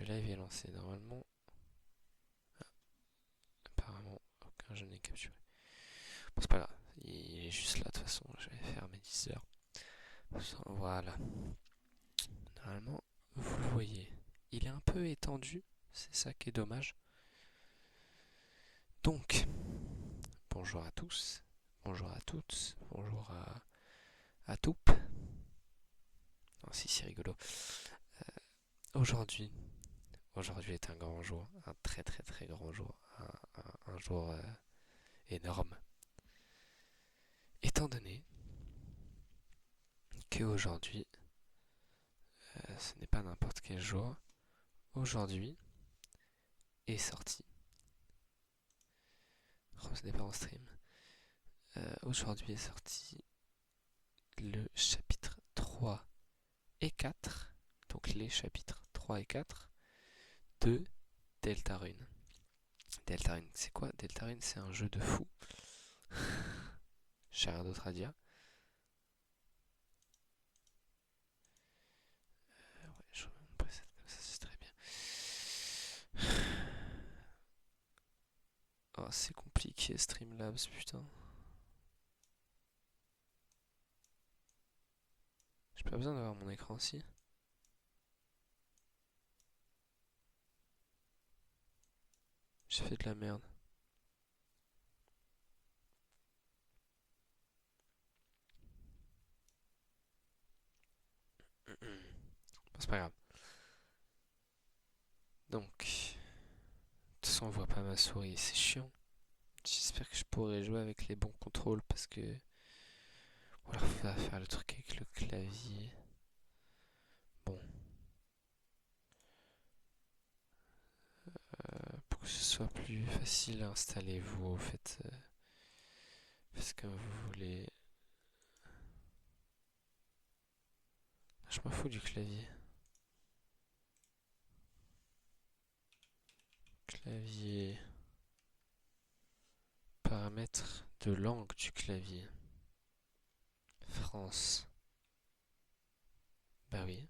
live est lancé. Normalement, apparemment, aucun jeu n'est capturé. Bon, c'est pas grave. Il est juste là, de toute façon. Je vais faire mes 10 heures. Voilà. Normalement, vous le voyez. Il est un peu étendu. C'est ça qui est dommage. Donc, bonjour à tous. Bonjour à toutes. Bonjour à Toup. Non, si, c'est rigolo. Aujourd'hui, aujourd'hui est un grand jour. Un très très très grand jour. Un jour énorme. Étant donné qu'aujourd'hui, ce n'est pas n'importe quel jour. Aujourd'hui est sorti. Oh, ce n'est pas en stream. Aujourd'hui est sorti le chapitre 3 et 4. Donc les chapitres 3 et 4 de Deltarune. Deltarune, c'est quoi? Deltarune, c'est un jeu de fou. J'ai rien d'autre à dire. Ouais, je précède comme ça, c'est très bien. Oh, c'est compliqué Streamlabs, putain. J'ai pas besoin d'avoir mon écran aussi. J'ai fait de la merde. Bon, c'est pas grave. Donc, de toute façon, on voit pas ma souris, c'est chiant. J'espère que je pourrai jouer avec les bons contrôles parce que. Ou alors, il va faire le truc avec le clavier. Bon. Pour que ce soit plus facile à installer, vous faites ce que vous voulez. Je m'en fous du clavier. Clavier. Paramètres de langue du clavier. France. Bah oui.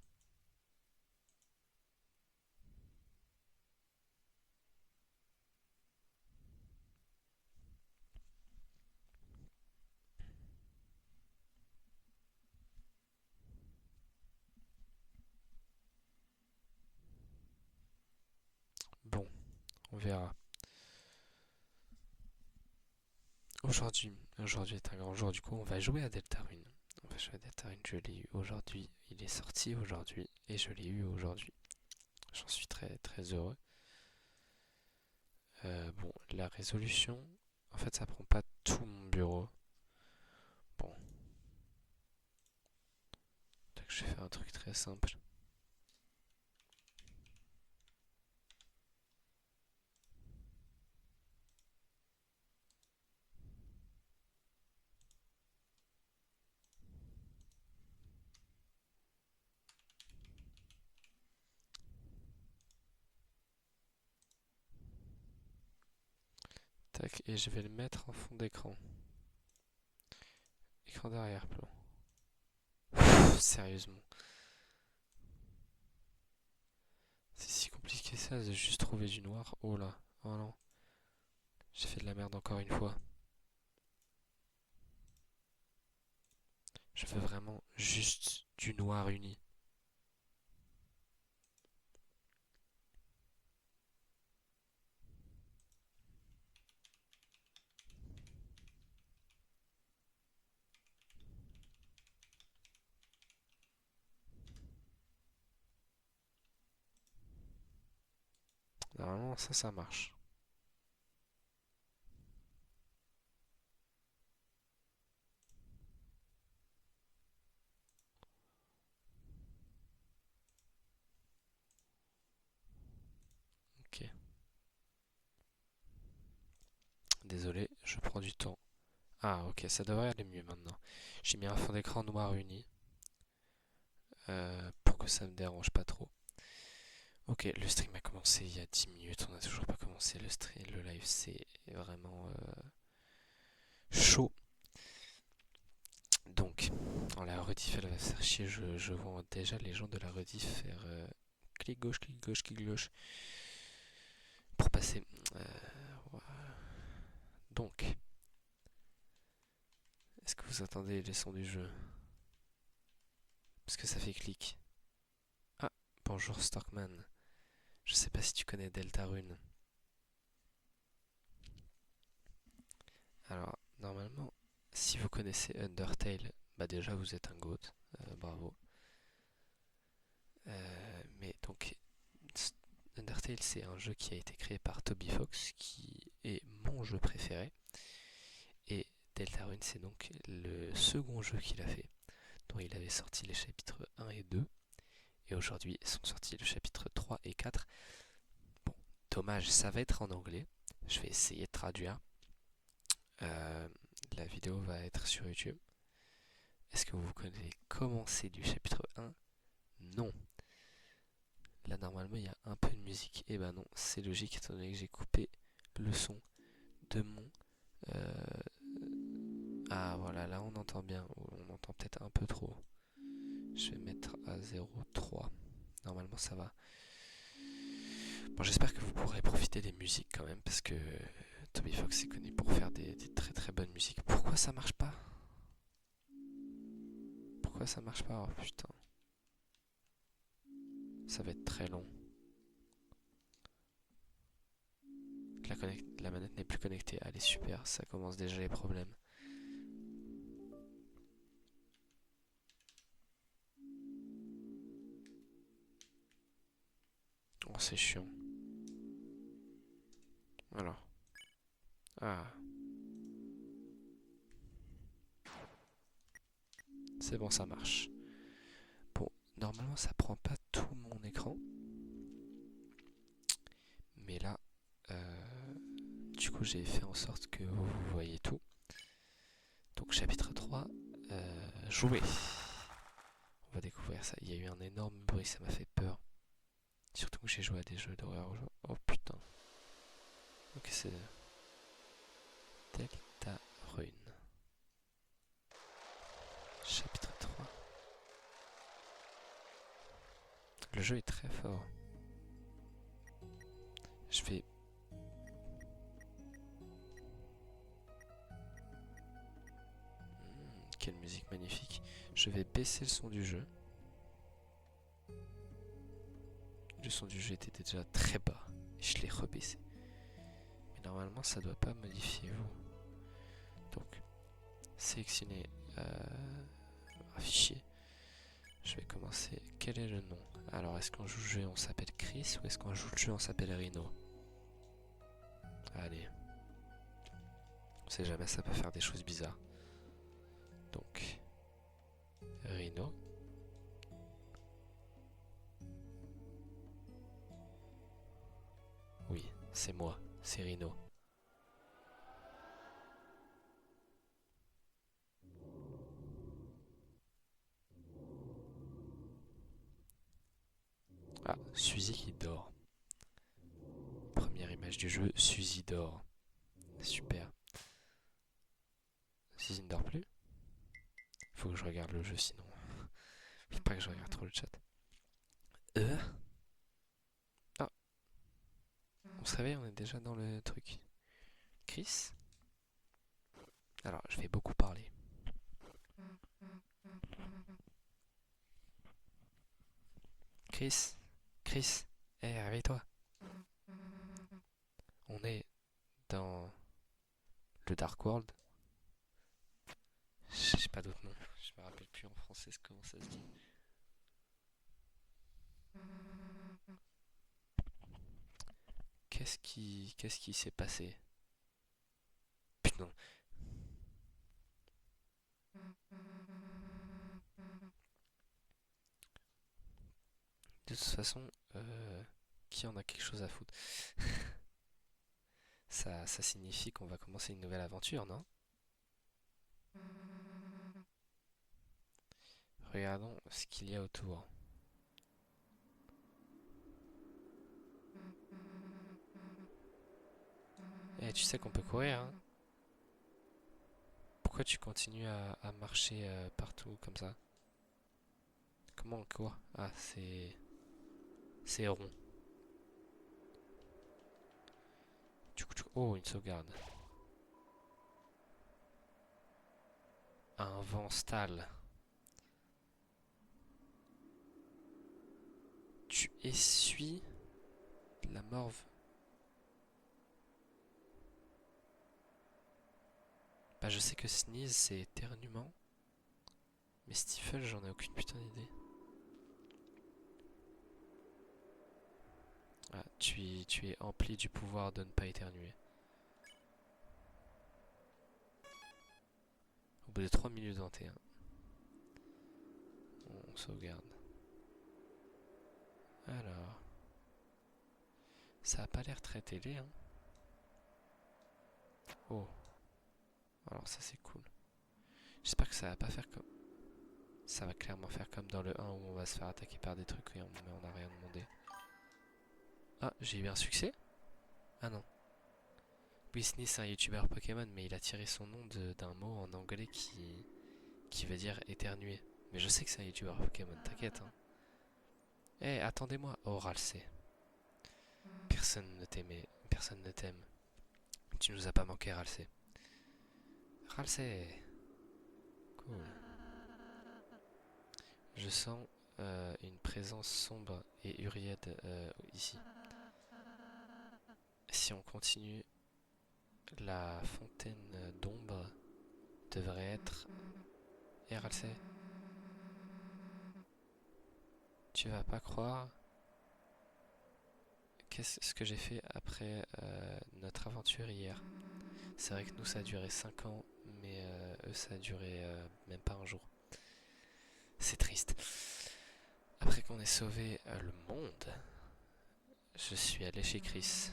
Bon, on verra. Aujourd'hui est un grand jour, du coup on va jouer à Deltarune. On va jouer à Deltarune, je l'ai eu aujourd'hui, il est sorti aujourd'hui et je l'ai eu aujourd'hui. J'en suis très très heureux. Bon, la résolution, en fait ça prend pas tout mon bureau. Bon, donc je vais faire un truc très simple. Tac, et je vais le mettre en fond d'écran. Écran d'arrière-plan. Sérieusement. C'est si compliqué ça de juste trouver du noir. Oh là, oh non. J'ai fait de la merde encore une fois. Je veux vraiment juste du noir uni. Normalement, ça marche. Ok. Désolé, je prends du temps. Ah, ok, ça devrait aller mieux maintenant. J'ai mis un fond d'écran noir uni pour que ça me dérange pas trop. Ok, le stream a commencé il y a 10 minutes, on n'a toujours pas commencé le stream, le live, c'est vraiment chaud. Donc, la rediff elle va se faire chier, je vois déjà les gens de la rediff faire clic gauche, clic gauche, clic gauche. Pour passer. Donc, est-ce que vous entendez les sons du jeu? Parce que ça fait clic. Ah, bonjour Storkman. Je sais pas si tu connais Deltarune. Alors, normalement, si vous connaissez Undertale, bah déjà vous êtes un GOAT. Bravo. Mais donc, Undertale, c'est un jeu qui a été créé par Toby Fox, qui est mon jeu préféré. Et Deltarune, c'est donc le second jeu qu'il a fait, dont il avait sorti les chapitres 1 et 2. Et aujourd'hui sont sortis le chapitre 3 et 4. Bon, dommage, ça va être en anglais. Je vais essayer de traduire. La vidéo va être sur YouTube. Est-ce que vous connaissez commencer du chapitre 1? Non. Là, normalement, il y a un peu de musique. Et ben non, c'est logique étant donné que j'ai coupé le son de mon... Ah voilà, là on entend bien. On entend peut-être un peu trop. Je vais mettre à 0,3. Normalement, ça va. Bon, j'espère que vous pourrez profiter des musiques quand même, parce que Toby Fox est connu pour faire des très très bonnes musiques. Pourquoi ça marche pas? Pourquoi ça marche pas? Oh putain. Ça va être très long. La manette n'est plus connectée. Allez, super, ça commence déjà les problèmes. Oh, c'est chiant. Alors. Ah. C'est bon, ça marche. Bon, normalement, ça prend pas tout mon écran. Mais là, du coup, j'ai fait en sorte que vous voyez tout. Donc, chapitre 3, jouer. On va découvrir ça. Il y a eu un énorme bruit, ça m'a fait peur. Surtout que j'ai joué à des jeux d'horreur. Oh putain. Ok, c'est Deltarune. Chapitre 3. Le jeu est très fort. Je vais... quelle musique magnifique. Je vais baisser le son du jeu. Le son du jeu était déjà très bas. Et je l'ai rebaissé. Mais normalement, ça doit pas modifier vous. Donc, sélectionnez un fichier. Je vais commencer. Quel est le nom? Alors, est-ce qu'on joue le jeu on s'appelle Chris ou est-ce qu'on joue le jeu on s'appelle Rhino? Allez. On sait jamais, ça peut faire des choses bizarres. Donc, Rhino. Oui, c'est moi, c'est Rhino. Ah, Suzy qui dort. Première image du jeu, Suzy dort. Super. Suzy ne dort plus? Faut que je regarde le jeu sinon. Faut pas que je regarde trop le chat. Ah, on se réveille, on est déjà dans le truc. Chris? Alors, je vais beaucoup parler. Chris? Chris? Eh, réveille-toi. On est dans le Dark World. Je sais pas d'autre nom. Je me rappelle plus en français comment ça se dit. Qu'est-ce qui s'est passé? Putain. De toute façon, qui en a quelque chose à foutre? Ça signifie qu'on va commencer une nouvelle aventure, non? Regardons ce qu'il y a autour. Eh, tu sais qu'on peut courir, hein? Pourquoi tu continues à marcher partout comme ça? Comment on court? Ah, C'est rond. Oh, une sauvegarde. Un vent stale. Tu essuies la morve. Bah je sais que sneeze c'est éternuement. Mais stifle j'en ai aucune putain d'idée. Ah, tu es empli du pouvoir de ne pas éternuer. Au bout de 3 minutes 21. On sauvegarde. Alors. Ça a pas l'air très télé, hein. Oh. Alors ça c'est cool. J'espère que ça va pas faire comme... Ça va clairement faire comme dans le 1 où on va se faire attaquer par des trucs et on n'a rien demandé. Ah, j'ai eu un succès? Ah non. Whitney c'est un youtubeur Pokémon mais il a tiré son nom d'un mot en anglais qui veut dire éternuer. Mais je sais que c'est un youtubeur Pokémon, t'inquiète hein. Eh, attendez-moi. Oh, Ralsei. Personne ne t'aimait, personne ne t'aime. Tu nous as pas manqué, Ralsei. Ralsei. Cool. Je sens une présence sombre et uriette ici. Si on continue, la fontaine d'ombre devrait être... Eh, Ralsei, tu vas pas croire qu'est-ce que j'ai fait après notre aventure hier. C'est vrai que nous ça a duré 5 ans, mais eux ça a duré même pas un jour. C'est triste. Après qu'on ait sauvé le monde, je suis allé chez Chris.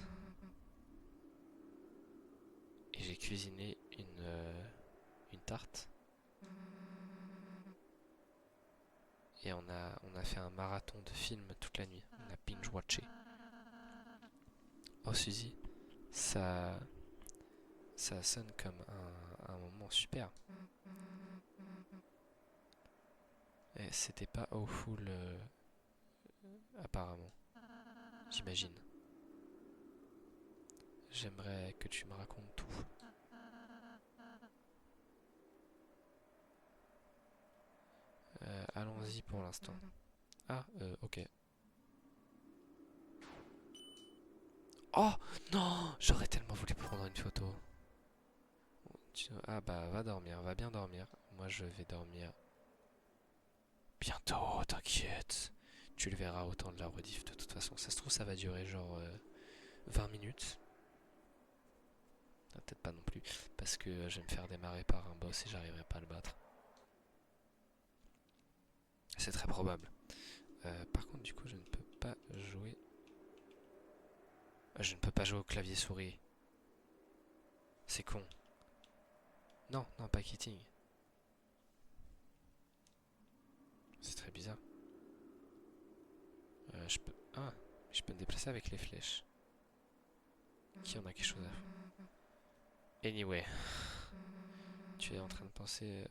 Et j'ai cuisiné une tarte. Et on a fait un marathon de films toute la nuit. On a binge-watché. Oh Suzy, ça, ça sonne comme un moment super. Et c'était pas au full apparemment. J'imagine. J'aimerais que tu me racontes tout. Allons-y pour l'instant. Ah, ok. Oh non, j'aurais tellement voulu prendre une photo. Ah bah va dormir, va bien dormir. Moi je vais dormir bientôt, t'inquiète. Tu le verras autant de la rediff de toute façon. Ça se trouve ça va durer genre 20 minutes. Ah, peut-être pas non plus. Parce que je vais me faire démarrer par un boss et j'arriverai pas à le battre. C'est très probable. Par contre du coup je ne peux pas jouer. Je ne peux pas jouer au clavier souris. C'est con. Non, non, pas Keating. C'est très bizarre. Je peux... Ah, je peux me déplacer avec les flèches. Qui en a quelque chose à faire. Anyway. Tu es en train de penser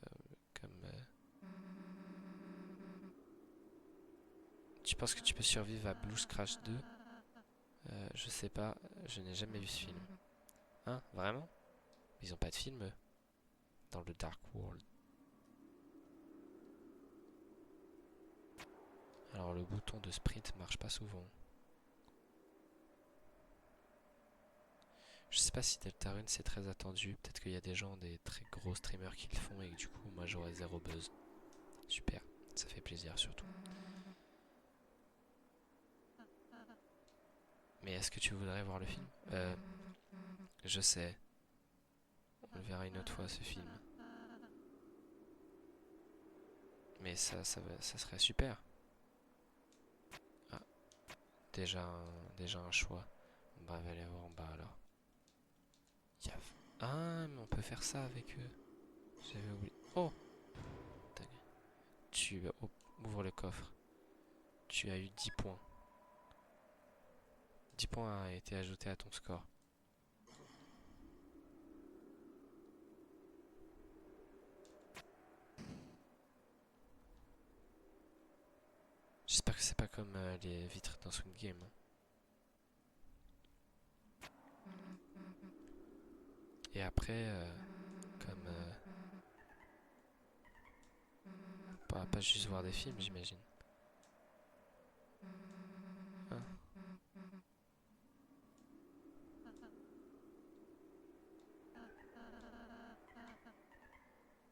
comme... Tu penses que tu peux survivre à Blues Crash 2? Je sais pas, je n'ai jamais vu ce film. Hein? Vraiment? Ils ont pas de film, eux, dans le Dark World. Alors le bouton de sprint marche pas souvent. Je sais pas si Deltarune c'est très attendu. Peut-être qu'il y a des gens, des très gros streamers qui le font et que du coup moi j'aurais zéro buzz. Super, ça fait plaisir surtout. Mais est-ce que tu voudrais voir le film? Je sais. On le verra une autre fois ce film. Mais ça serait super. Ah, déjà un choix. Bah, va aller voir en bas alors. Ah, mais on peut faire ça avec eux. J'avais oublié. Oh! Tu ouvres le coffre. Tu as eu 10 points. 10 points a été ajouté à ton score. J'espère que c'est pas comme les vitres dans Squid Game. Et après, comme... pas juste voir des films, j'imagine. Hein?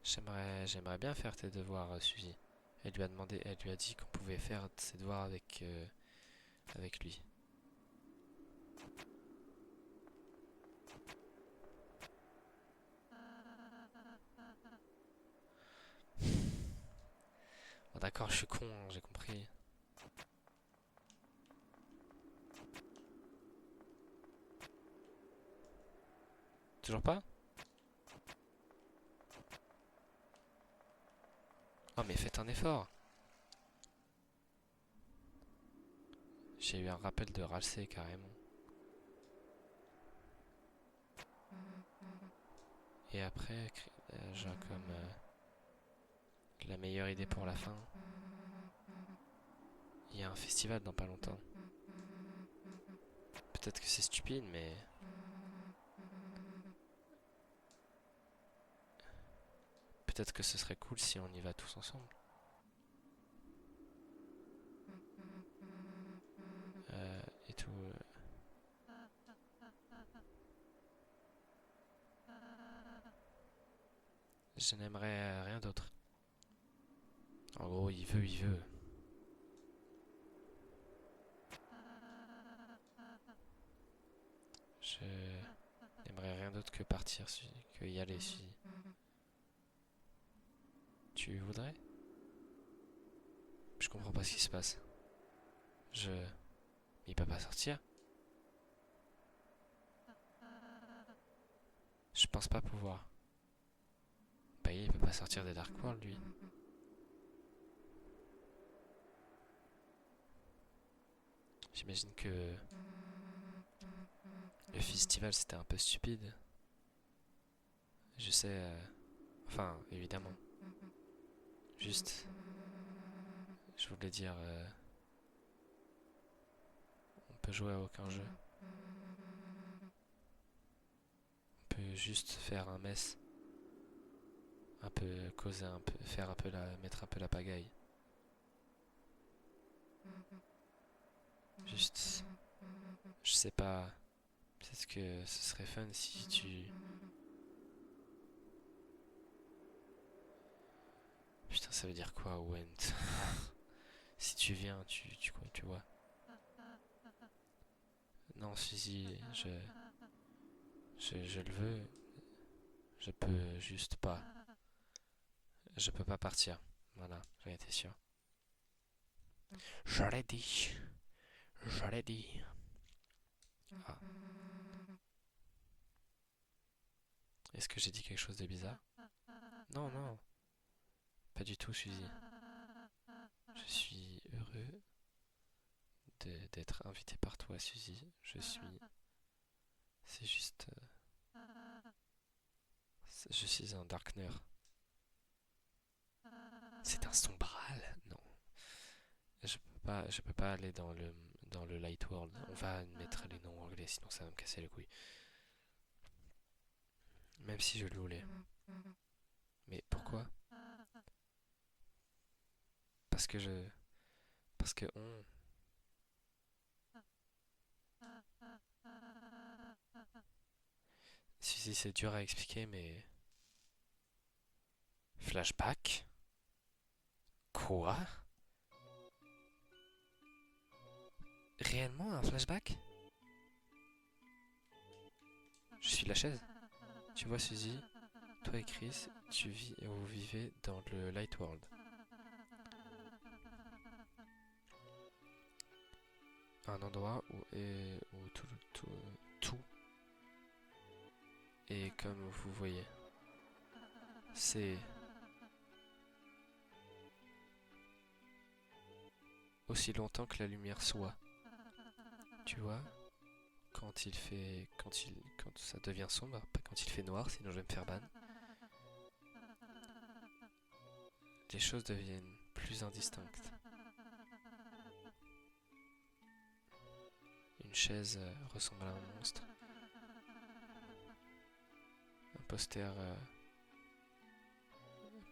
J'aimerais bien faire tes devoirs, Suzy. Elle lui a dit qu'on pouvait faire ses devoirs avec lui. Bon, d'accord, je suis con, hein, j'ai compris. Toujours pas? Oh, mais faites un effort. J'ai eu un rappel de Ralsei carrément. Et après, genre comme la meilleure idée pour la fin. Il y a un festival dans pas longtemps. Peut-être que c'est stupide, mais peut-être que ce serait cool si on y va tous ensemble. Et tout. Je n'aimerais rien d'autre. En gros, il veut, il veut. Je n'aimerais rien d'autre que partir, que y aller. Tu voudrais? Je comprends pas ce qui se passe. Je... Il peut pas sortir? Je pense pas pouvoir. Bah il peut pas sortir des Dark World, lui. J'imagine que le festival c'était un peu stupide. Je sais... Enfin, évidemment. Juste... Je voulais dire... On peut jouer à aucun jeu. On peut juste faire un mess. Un peu causer un peu... Faire un peu mettre un peu la pagaille. Juste... Je sais pas... Peut-être que ce serait fun si tu... Putain, ça veut dire quoi, Went? Si tu viens, tu vois. Non, Suzy, je le veux. Je peux juste pas. Je peux pas partir. Voilà, j'en étais sûr. Je l'ai dit. Je l'ai dit. Ah. Est-ce que j'ai dit quelque chose de bizarre? Non, non. Pas du tout, Suzy. Je suis heureux d'être invité par toi, Suzy. Je suis... C'est juste... Je suis un Darkner. C'est un sombral? Non. Je peux pas aller dans le Light World. On va mettre les noms anglais, sinon ça va me casser les couilles. Même si je le voulais. Mais pourquoi? Parce que je... Parce que on... Si c'est dur à expliquer, mais... Flashback? Quoi? Réellement un flashback? Je suis la chaise. Tu vois, Suzy, toi et Chris, vous vivez dans le Light World. Un endroit où tout est comme vous voyez. C'est aussi longtemps que la lumière soit. Tu vois, quand ça devient sombre, pas quand il fait noir, sinon je vais me faire ban. Les choses deviennent plus indistinctes. une chaise ressemble à un monstre. Un poster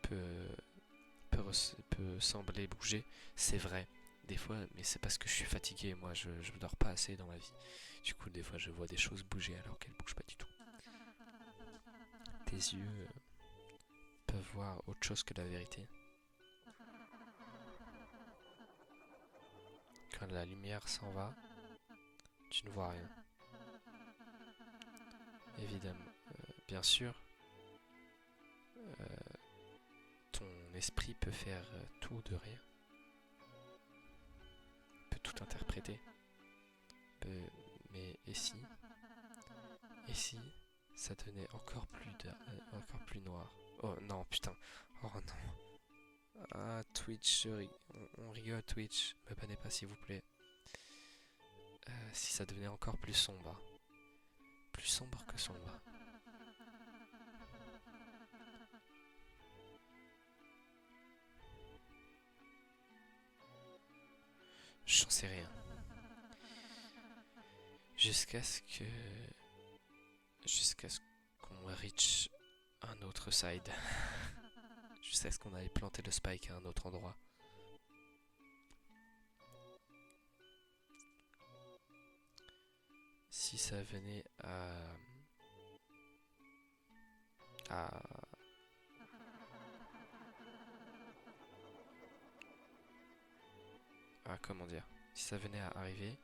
peut sembler bouger, c'est vrai, des fois, mais c'est parce que je suis fatigué, moi je dors pas assez dans ma vie. Du coup, des fois, je vois des choses bouger alors qu'elles bougent pas du tout. Tes yeux peuvent voir autre chose que la vérité. Quand la lumière s'en va, tu ne vois rien. Évidemment, bien sûr, ton esprit peut faire tout de rien, peut tout interpréter. Mais et si ça devenait encore plus noir. Oh non, putain. Oh non. Ah, Twitch, on rigole, Twitch. Me bannez pas, s'il vous plaît. Si ça devenait encore plus sombre. Plus sombre que sombre. J'en sais rien. Jusqu'à ce qu'on reach un autre side. Jusqu'à ce qu'on aille planter le spike à un autre endroit. Si ça venait comment dire, si ça venait à arriver,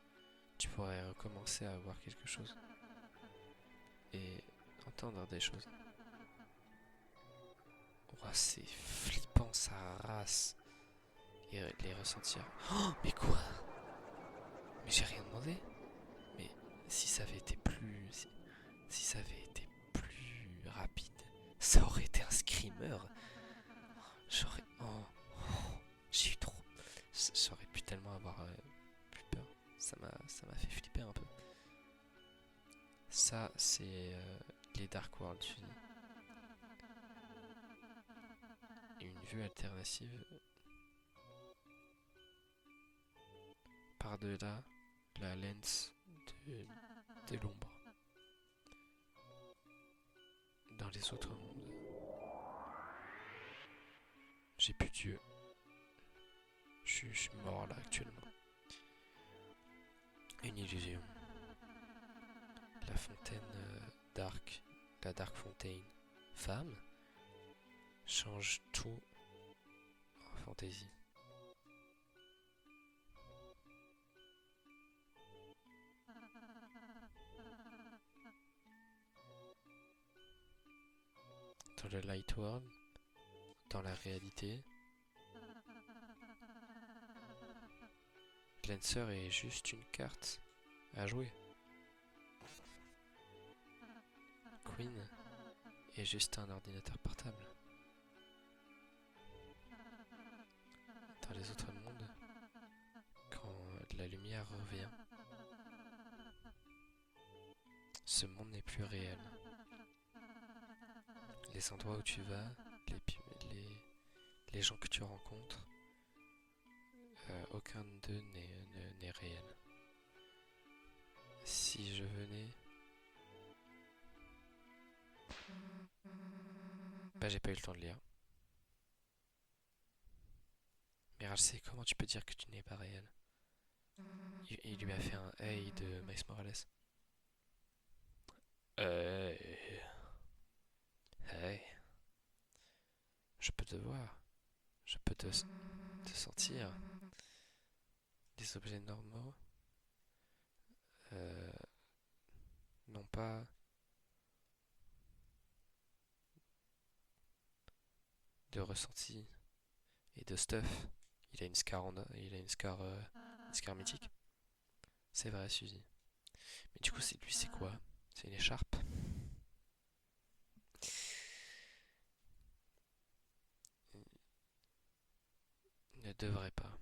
tu pourrais recommencer à voir quelque chose et entendre des choses. Oh, c'est flippant, ça race. Et les ressentir. Oh, mais quoi? Mais j'ai rien demandé. Mais si ça avait été si ça avait été plus rapide, ça aurait été un screamer. J'aurais. J'ai eu trop. J'aurais pu tellement avoir plus peur. Ça m'a fait flipper un peu. Ça, c'est les Dark World, je dis. Une vue alternative par-delà la lens de l'ombre. Dans les autres mondes. J'ai plus d'yeux. Je suis mort là actuellement. Une illusion. La fontaine dark, la Dark Fontaine, femme, change tout en fantaisie. Dans le Light World, dans la réalité, Lancer est juste une carte à jouer. Queen est juste un ordinateur portable. Dans les autres mondes, quand la lumière revient, ce monde n'est plus réel. Les endroits où tu vas, les gens que tu rencontres, aucun d'eux n'est réel. Si je venais... Bah j'ai pas eu le temps de lire. Mais RHC, comment tu peux dire que tu n'es pas réel? Il lui a fait un hey de Miles Morales. Hey. Hey. Je peux te voir. Je peux te sentir. Des objets normaux n'ont pas de ressenti et de stuff. Il a une scar mythique. C'est vrai, Suzy. Mais du coup, c'est quoi? C'est une écharpe? Il ne devrait pas.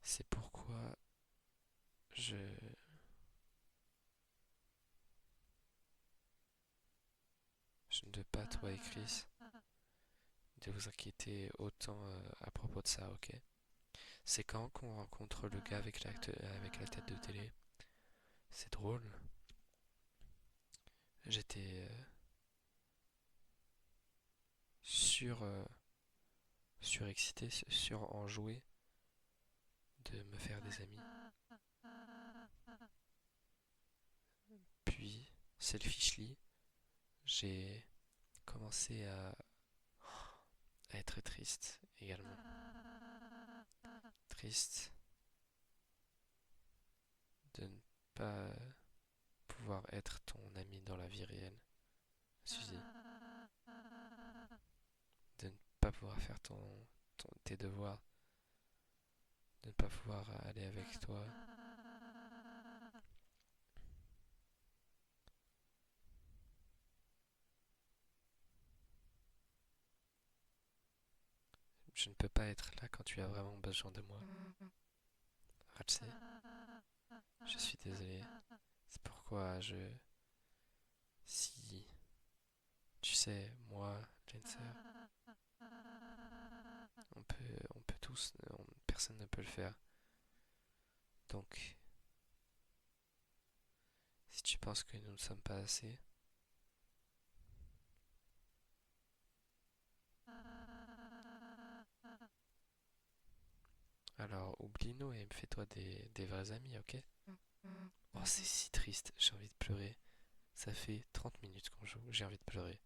C'est pourquoi je ne veux pas, toi et Chris, de vous inquiéter autant à propos de ça, ok? C'est quand qu'on rencontre le gars avec avec la tête de télé. C'est drôle. J'étais sur surexcité, sur enjoué de me faire des amis. Puis, selfishly, j'ai commencé à être triste également. Triste de ne pas pouvoir être ton ami dans la vie réelle. Je me suis dit, de ne pas pouvoir faire tes devoirs, de ne pas pouvoir aller avec toi. Je ne peux pas être là quand tu as vraiment besoin de moi. Ratse, je suis désolé. C'est pourquoi si, tu sais, moi, Lancer, on peut tous, personne ne peut le faire. Donc, si tu penses que nous ne sommes pas assez, alors oublie-nous et fais-toi des vrais amis, ok? Oh, c'est si triste, j'ai envie de pleurer. Ça fait 30 minutes qu'on joue, j'ai envie de pleurer.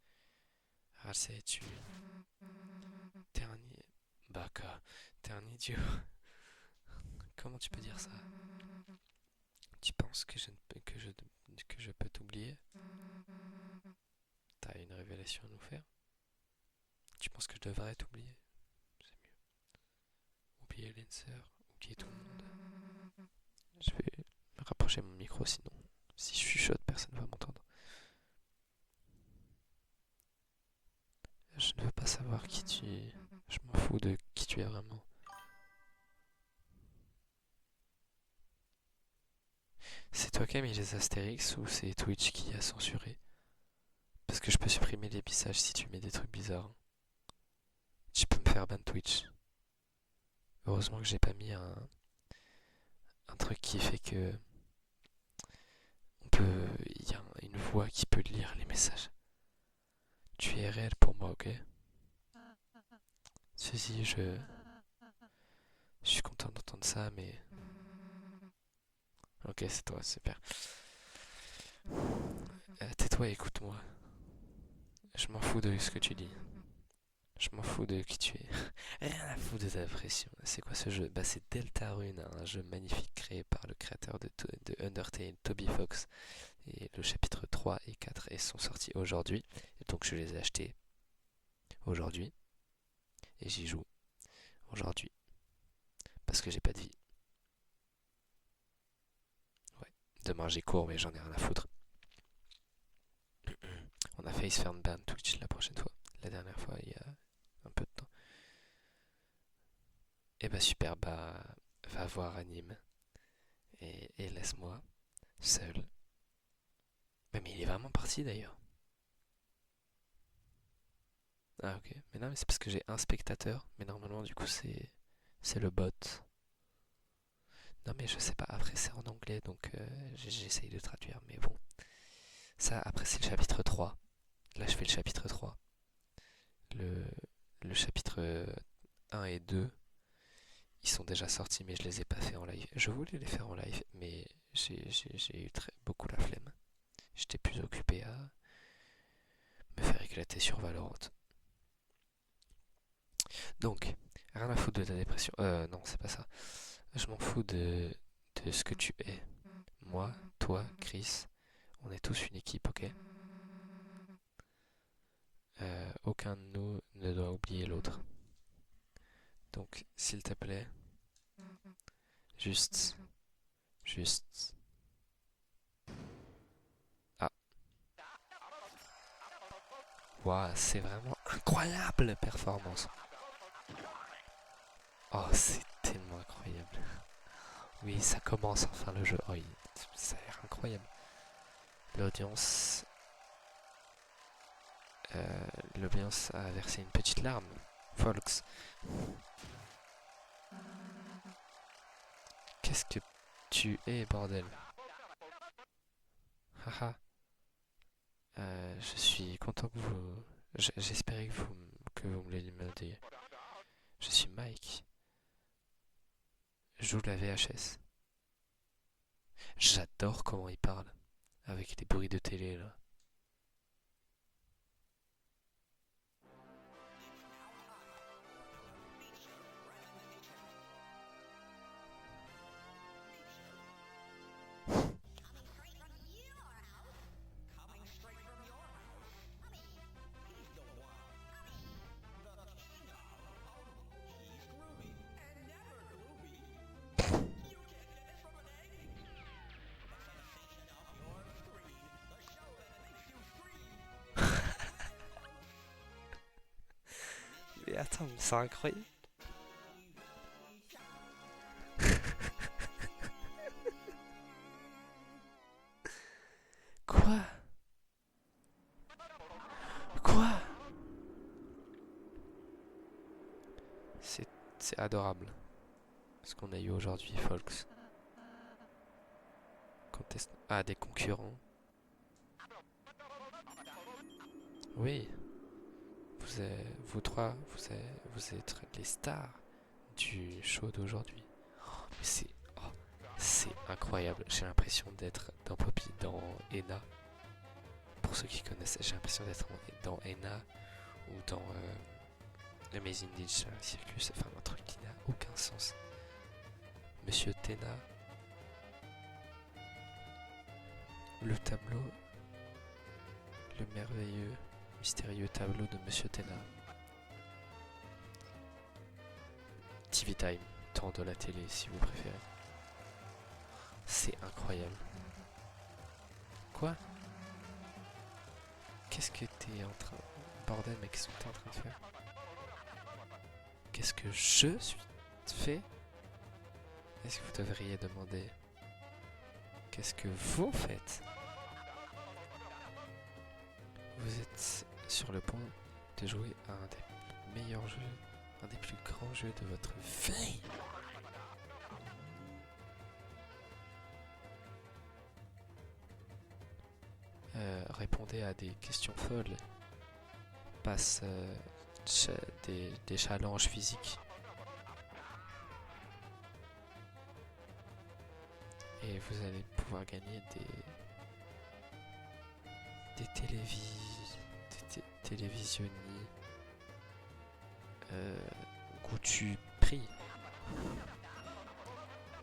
Ralsei, t'es un... Baka, t'es un idiot. Comment tu peux dire ça? Tu penses que que je peux t'oublier? T'as une révélation à nous faire? Tu penses que je devrais t'oublier? C'est mieux. Oublier Lancer, oublier tout le monde. Je vais me rapprocher de mon micro sinon. Si je chuchote, personne ne va m'entendre. Je ne veux pas savoir qui tu es. Je m'en fous de qui tu es vraiment. C'est toi qui as mis les astérix ou c'est Twitch qui a censuré? Parce que je peux supprimer les messages si tu mets des trucs bizarres. Tu peux me faire ban Twitch. Heureusement que j'ai pas mis un truc qui fait que il y a une voix qui peut lire les messages. Tu es réel pour moi, ok? Si, je suis content d'entendre ça, mais ok, c'est toi, super. Tais-toi et écoute-moi. Je m'en fous de ce que tu dis. Je m'en fous de qui tu es. Rien à foutre de ta pression. C'est quoi ce jeu? Bah, c'est Deltarune, un jeu magnifique créé par le créateur de Undertale, Toby Fox. Et le chapitre 3 et 4 sont sortis aujourd'hui. Et donc je les ai achetés aujourd'hui. Et j'y joue aujourd'hui. Parce que j'ai pas de vie. Ouais. Demain j'ai cours, mais j'en ai rien à foutre. On a failli se faire ban Twitch la prochaine fois. La dernière fois, il y a un peu de temps. Et bah super, bah va voir Anime. Et laisse-moi seul. Mais il est vraiment parti d'ailleurs. Ah ok. Mais non, mais c'est parce que j'ai un spectateur. Mais normalement, du coup, c'est le bot. Non, mais je sais pas. Après, c'est en anglais, donc j'essaye de traduire. Mais bon. Ça, après, c'est le chapitre 3. Là, je fais le chapitre 3. Le, le chapitre 1 et 2, ils sont déjà sortis, mais je les ai pas fait en live. Je voulais les faire en live, mais j'ai eu beaucoup la flemme. J'étais plus occupé à me faire éclater sur Valorant. Donc, rien à foutre de ta dépression. Non, c'est pas ça. Je m'en fous de ce que tu es. Moi, toi, Chris, on est tous une équipe, ok? Aucun de nous ne doit oublier l'autre. Donc, s'il te plaît, juste, juste. Ah, waouh, c'est vraiment incroyable performance. Oh, c'est tellement incroyable. Oui, ça commence enfin le jeu. Oh, ça a l'air incroyable. L'audience, l'audience a versé une petite larme. Folks. Qu'est-ce que tu es, bordel? Haha. Je suis content que vous... J'espérais que vous me l'ayez. Je suis Mike. Je joue de la VHS. J'adore comment il parle. Avec les bruits de télé, là. Mais attends, mais c'est incroyable. Quoi? Quoi? C'est adorable. Ce qu'on a eu aujourd'hui, folks. Ah, des concurrents. Oui, vous trois, vous êtes les stars du show d'aujourd'hui. Oh, c'est incroyable. J'ai l'impression d'être dans Ena. Pour ceux qui connaissent, j'ai l'impression d'être dans Ena ou dans Amazing Digital Circus. Enfin, un truc qui n'a aucun sens. Monsieur Tena, le tableau, le merveilleux, mystérieux tableau de Monsieur Tena. TV Time, temps de la télé si vous préférez. C'est incroyable. Quoi? Qu'est-ce que t'es en train... Bordel, mais qu'est-ce que t'es en train de faire? Qu'est-ce que je suis fait? Est-ce que vous devriez demander qu'est-ce que vous faites? Vous êtes sur le point de jouer à un des meilleurs jeux, un des plus grands jeux de votre vie. Répondez à des questions folles. Passe des challenges physiques. Et vous allez pouvoir gagner des télévisionnies goûtu prix.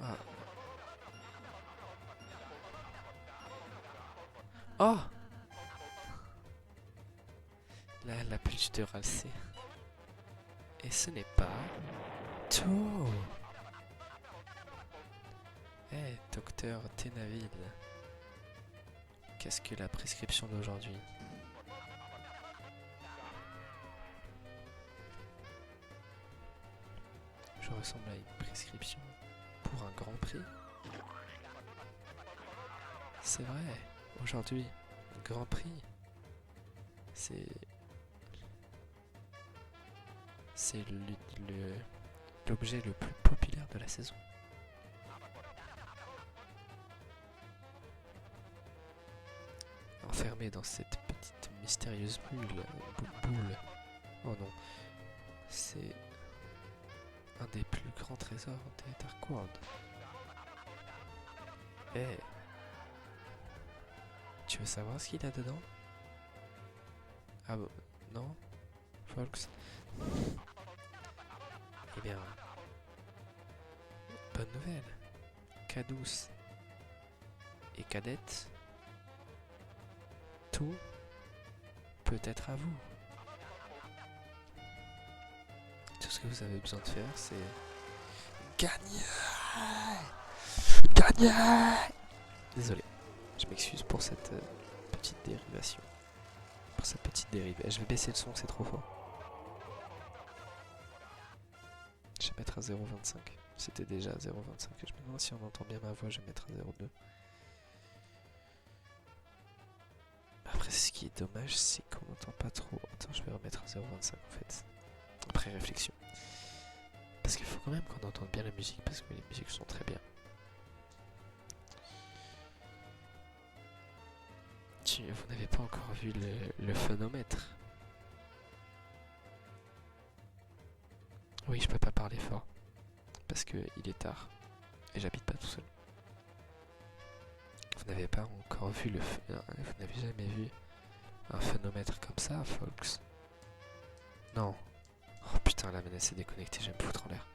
Ah. Oh, la plus de ralcer. Et ce n'est pas tout. Eh, docteur Tenaville, qu'est-ce que la prescription d'aujourd'hui? Je ressemble à une prescription pour un grand prix. C'est vrai, aujourd'hui, grand prix. C'est l'objet le plus populaire de la saison. Enfermé dans cette petite mystérieuse boule. Oh non, c'est un des plus grands trésors des Dark World. Eh, tu veux savoir ce qu'il y a dedans? Ah bon, non, folks? Eh bien, bonne nouvelle. Cadouce et Cadette, tout peut être à vous. Tout ce que vous avez besoin de faire, c'est gagner. Gagner. Désolé, je m'excuse pour cette petite dérivation. Pour cette petite dérive. Je vais baisser le son, c'est trop fort. Je vais mettre à 0,25. C'était déjà à 0,25. Je me demande si on entend bien ma voix, je vais mettre à 0,2. Après, ce qui est dommage, c'est qu'on n'entend pas trop. Attends, je vais remettre à 0,25 en fait. Après réflexion. Parce qu'il faut quand même qu'on entende bien la musique, parce que les musiques sont très bien. Vous n'avez pas encore vu le phonomètre. Oui, je peux pas parler fort. Parce que il est tard. Et j'habite pas tout seul. Vous n'avez pas encore vu vous n'avez jamais vu un phonomètre comme ça, folks? Non. Oh putain, la manette s'est déconnectée, je vais me foutre en l'air.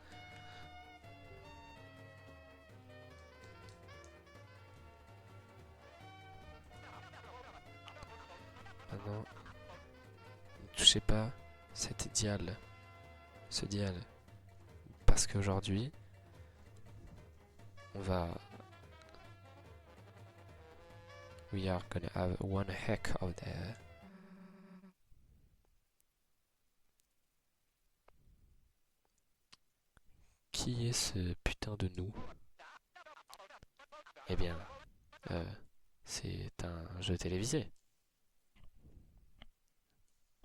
Maintenant, ne touchez pas cette dial. Ce dial. Parce qu'aujourd'hui, on va... We are gonna have one heck of the... Qui est ce putain de nous? Eh bien, c'est un jeu télévisé.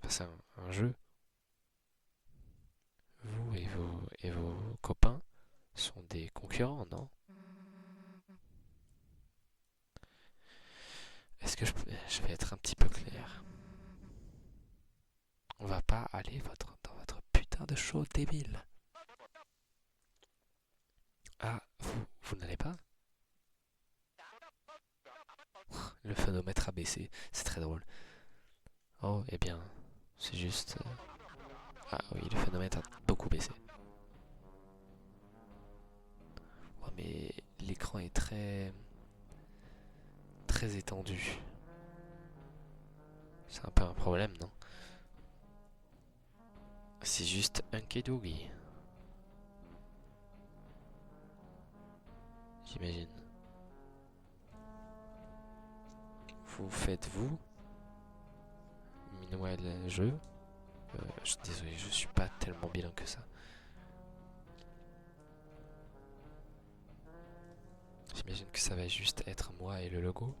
Enfin, c'est un jeu. Vous et vos copains sont des concurrents, non? Est-ce que je vais être un petit peu clair? On va pas aller dans votre putain de show débile. Ah, vous n'allez pas? Le phonomètre a baissé, c'est très drôle. Oh, eh bien, c'est juste... Ah oui, le phonomètre a beaucoup baissé. Oh, mais l'écran est très étendu. C'est un peu un problème, non? C'est juste un Kedougi. J'imagine. Vous faites vous Minoël jeu. Je suis désolé, je suis pas tellement bilingue que ça. J'imagine que ça va juste être moi et le logo.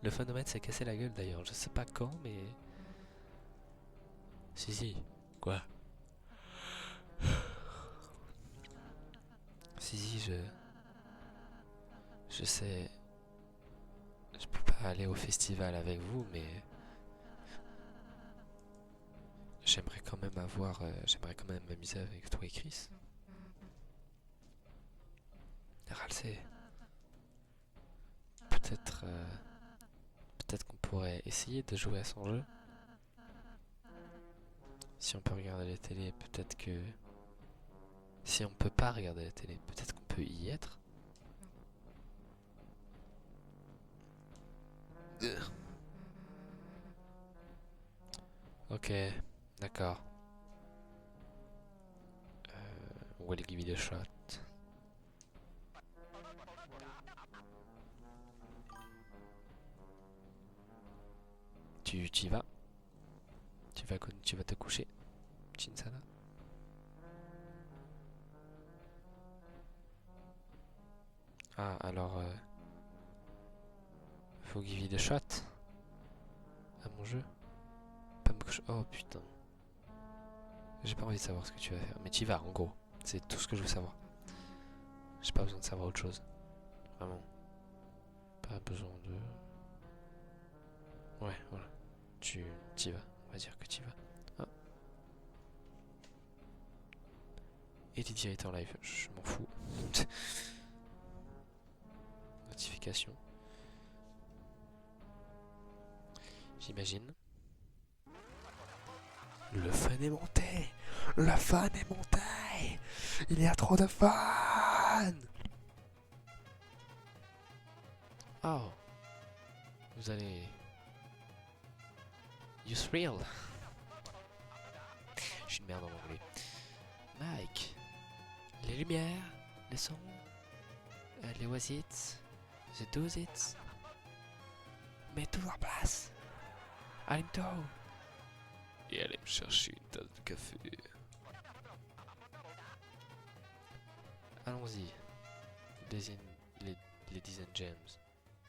Le phonomètre s'est cassé la gueule d'ailleurs, je sais pas quand, mais... Si, quoi? Si, je sais... Je peux pas aller au festival avec vous, mais... J'aimerais quand même j'aimerais quand même m'amuser avec toi et Chris. Ralsei. Peut-être... Peut-être qu'on pourrait essayer de jouer à son jeu. Si on peut regarder la télé, peut-être que... Si on peut pas regarder la télé, peut-être qu'on peut y être. Ok, d'accord. We'll give it a shot. Tu y vas? Tu vas te coucher, Chinsana? Ah, alors... faut give it a shot à mon jeu. Pas me coucher... Oh putain. J'ai pas envie de savoir ce que tu vas faire. Mais tu y vas, en gros. C'est tout ce que je veux savoir. J'ai pas besoin de savoir autre chose. Vraiment. Pas besoin de... Ouais, voilà. Tu y vas. On va dire que tu y vas. Ah. Et Didier est en live. Je m'en fous. Notification. J'imagine. Le fun est monté. Le fun est monté. Il y a trop de fun. Oh. Vous allez... Use real. Je suis une merde en anglais. Mike. Les lumières. Les sons. Les was it. The does it. Mets tout en place. Allez-toi. Et allez me chercher une tasse de café. Allons-y. Ladies and James.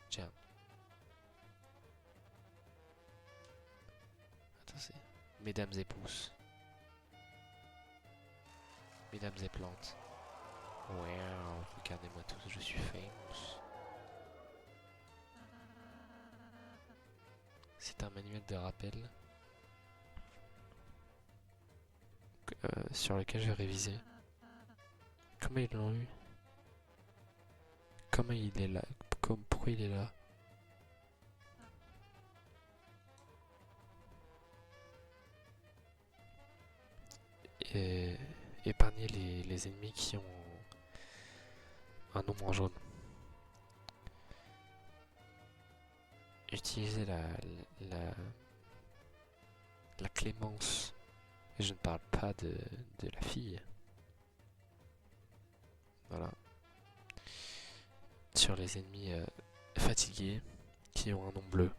Jam. Attends, c'est... Mesdames et pouces. mesdames et plantes. Wow, regardez-moi tous, je suis famous. C'est un manuel de rappel sur lequel je vais réviser. Comment ils l'ont eu? Comment il est là? Pourquoi il est là? Et épargner les ennemis qui ont un nombre en jaune. Utiliser la clémence. Et je ne parle pas de la fille. Voilà. Sur les ennemis fatigués qui ont un nom bleu.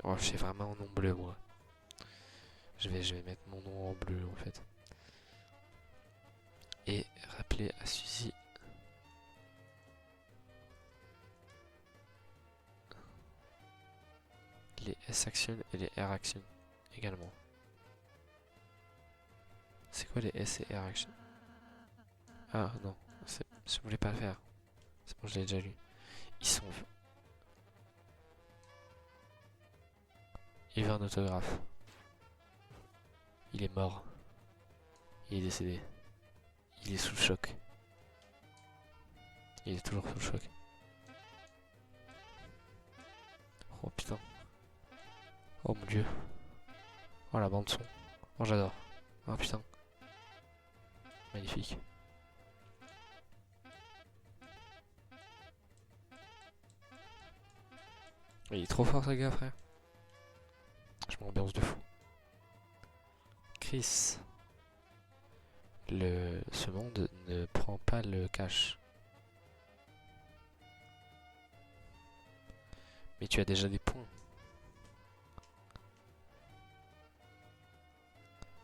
Oh, j'ai vraiment un nom bleu, moi. Je vais mettre mon nom en bleu, en fait. Et rappeler à Suzy les S-Action et les R-Action également. C'est quoi les S et R-Action? Ah non, je voulais pas le faire. C'est bon, je l'ai déjà lu. Ils sont... Il veut un autographe. Il est mort. Il est décédé. Il est sous le choc. Il est toujours sous le choc. Oh putain. Oh mon dieu. Oh la bande son. Oh j'adore. Oh putain. Magnifique. Il est trop fort ce gars frère. Je m'ambiance de fou. Chris. Ce monde ne prend pas le cash. Mais tu as déjà des points.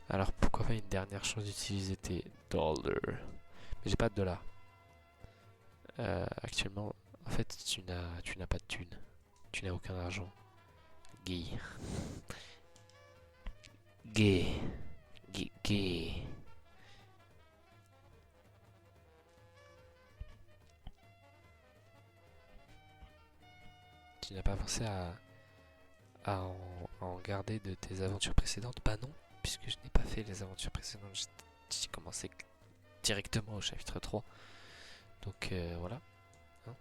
Alors pourquoi pas une dernière chance d'utiliser tes dollars? Mais j'ai pas de dollars. Actuellement, en fait, tu n'as pas de thunes. Tu n'as aucun argent. Gay. Gay. Gay. Gay. Tu n'as pas pensé à en garder de tes aventures précédentes? Bah non, puisque je n'ai pas fait les aventures précédentes. J'ai commencé directement au chapitre 3. Donc voilà. Hein.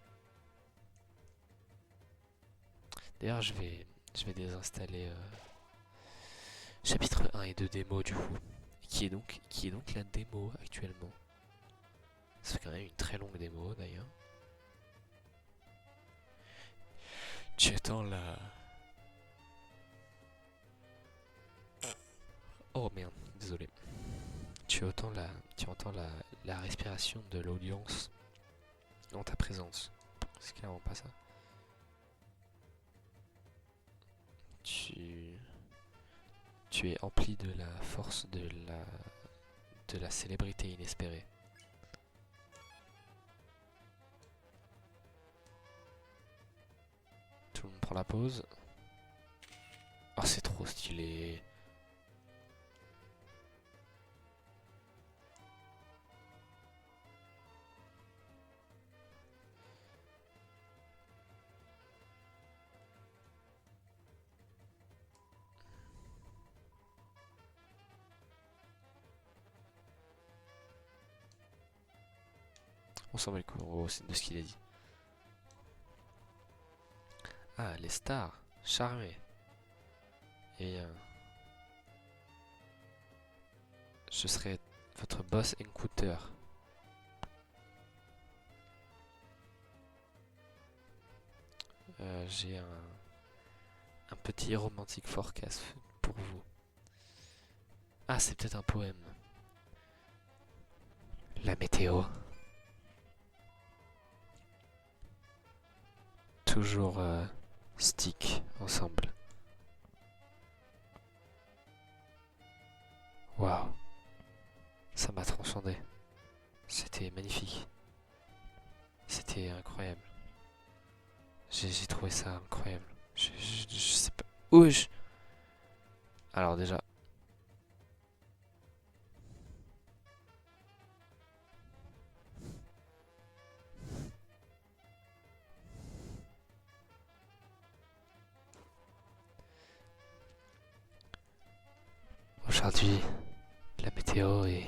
D'ailleurs, je vais désinstaller chapitre 1 et 2 démo du coup. Qui est donc la démo actuellement. C'est quand même une très longue démo d'ailleurs. Tu attends la... Oh merde, désolé. Tu entends la respiration de l'audience en ta présence. C'est clairement pas ça. Tu es empli de la force de la célébrité inespérée. Tout le monde prend la pause. Oh, c'est trop stylé. On s'en va le coup de ce qu'il a dit. Ah, les stars. Charmé. Eh bien, je serai votre boss Encounter. J'ai un petit romantique forecast pour vous. Ah, c'est peut-être un poème. La météo. Toujours stick ensemble. Waouh. Ça m'a transcendé. C'était magnifique. C'était incroyable. J'ai trouvé ça incroyable. Je sais pas. Ouh. Alors déjà. Aujourd'hui, la météo est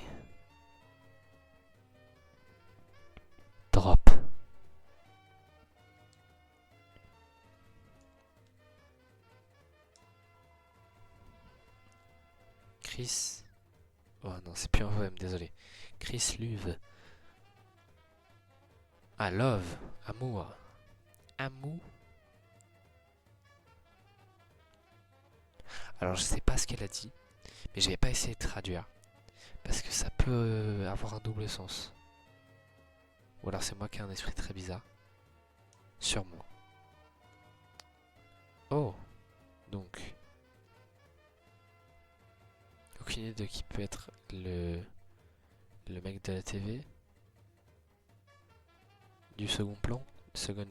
drop. Chris. Oh non, c'est plus un poème, désolé. Chris Luve. Ah, love. Amour. Amour. Alors, je sais pas ce qu'elle a dit, mais je vais pas essayer de traduire. Parce que ça peut avoir un double sens. Ou alors c'est moi qui ai un esprit très bizarre. Sûrement. Oh. Donc. Aucune idée de qui peut être le mec de la TV. Du second plan. Second.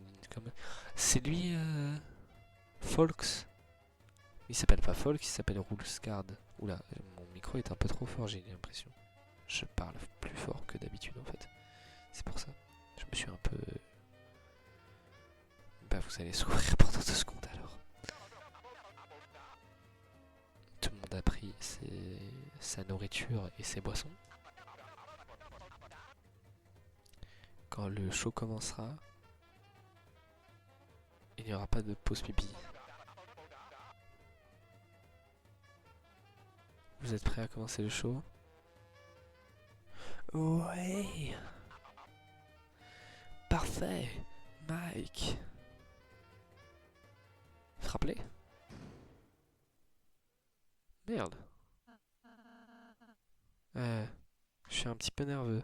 C'est lui, Folks. Il s'appelle pas Folks, il s'appelle Rulescard. Oula, mon micro est un peu trop fort, j'ai l'impression. Je parle plus fort que d'habitude en fait. C'est pour ça. Je me suis un peu... Bah vous allez souffrir pendant 2 secondes alors. Tout le monde a pris sa nourriture et ses boissons. Quand le show commencera, il n'y aura pas de pause pipi. Vous êtes prêts à commencer le show? Ouais. Parfait, Mike. Frappez. Merde. Je suis un petit peu nerveux.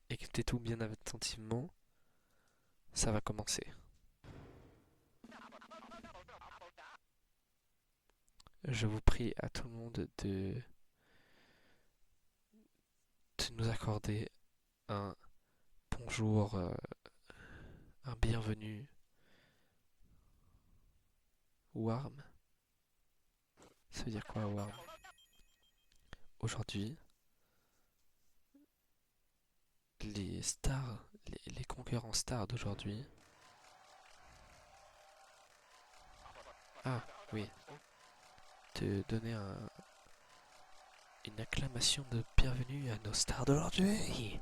Écoutez tout bien attentivement. Ça va commencer. Je vous prie à tout le monde de nous accorder un bonjour, un bienvenue warm. Ça veut dire quoi warm? Aujourd'hui, les stars, les concurrents stars d'aujourd'hui. Ah oui, te donner une acclamation de bienvenue à nos stars d'aujourd'hui.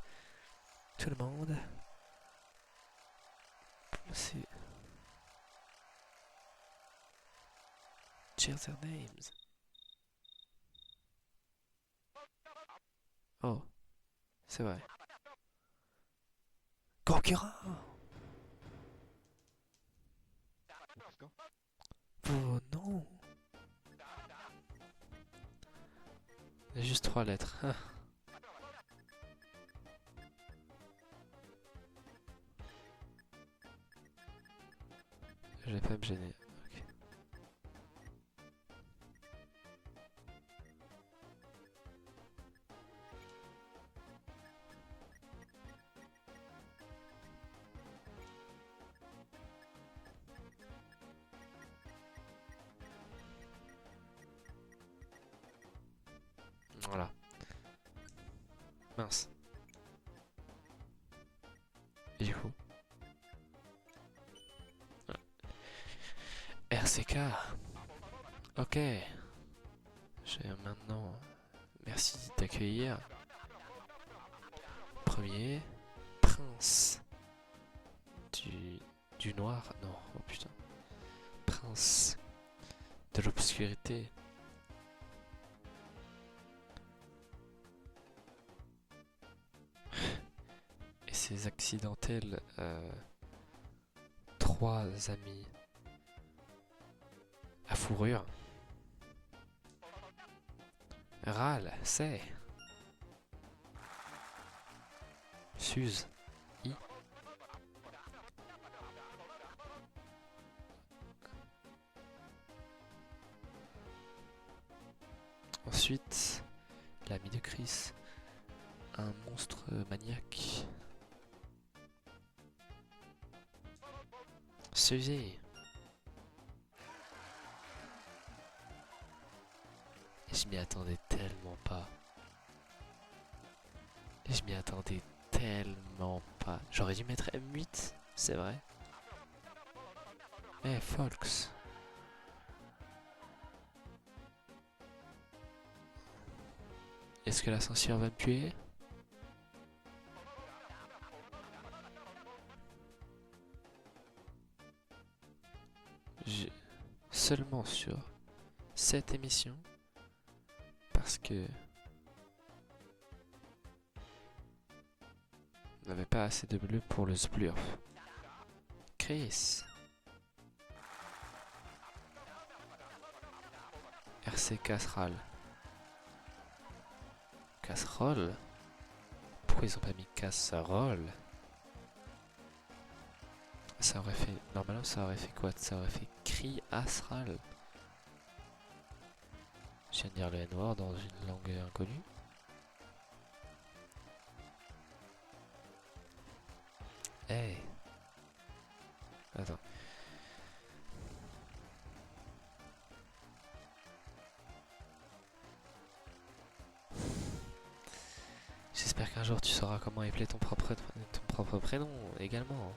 Tout le monde. C'est... Cheers their names. Oh, c'est vrai. Concurrent. Oh non. Il y a juste 3 lettres. Ah. Je vais pas me gêner. Ok. Voilà. Mince. Et du coup RCK. Ok. Je vais maintenant... Merci d'accueillir. Premier prince du noir. Non, oh putain. Prince de l'obscurité. Et ses accidentels 3 amis à fourrure. Râle, c'est. Suze, I. Ensuite, l'ami de Chris, un monstre maniaque. Suzy. Je m'y attendais tellement pas. Je m'y attendais tellement pas. J'aurais dû mettre M8, c'est vrai. Eh, Folks. Est-ce que la censure va me tuer? Seulement sur cette émission, parce que on n'avait pas assez de bleu pour le splurf. Chris. RC casserole. Casserole? Pourquoi ils ont pas mis casserole? Ça aurait fait... Normalement ça aurait fait quoi? Ça aurait fait cri astral. Je viens de dire le N-word dans une langue inconnue. Hey. Attends. J'espère qu'un jour tu sauras comment appeler ton propre prénom également.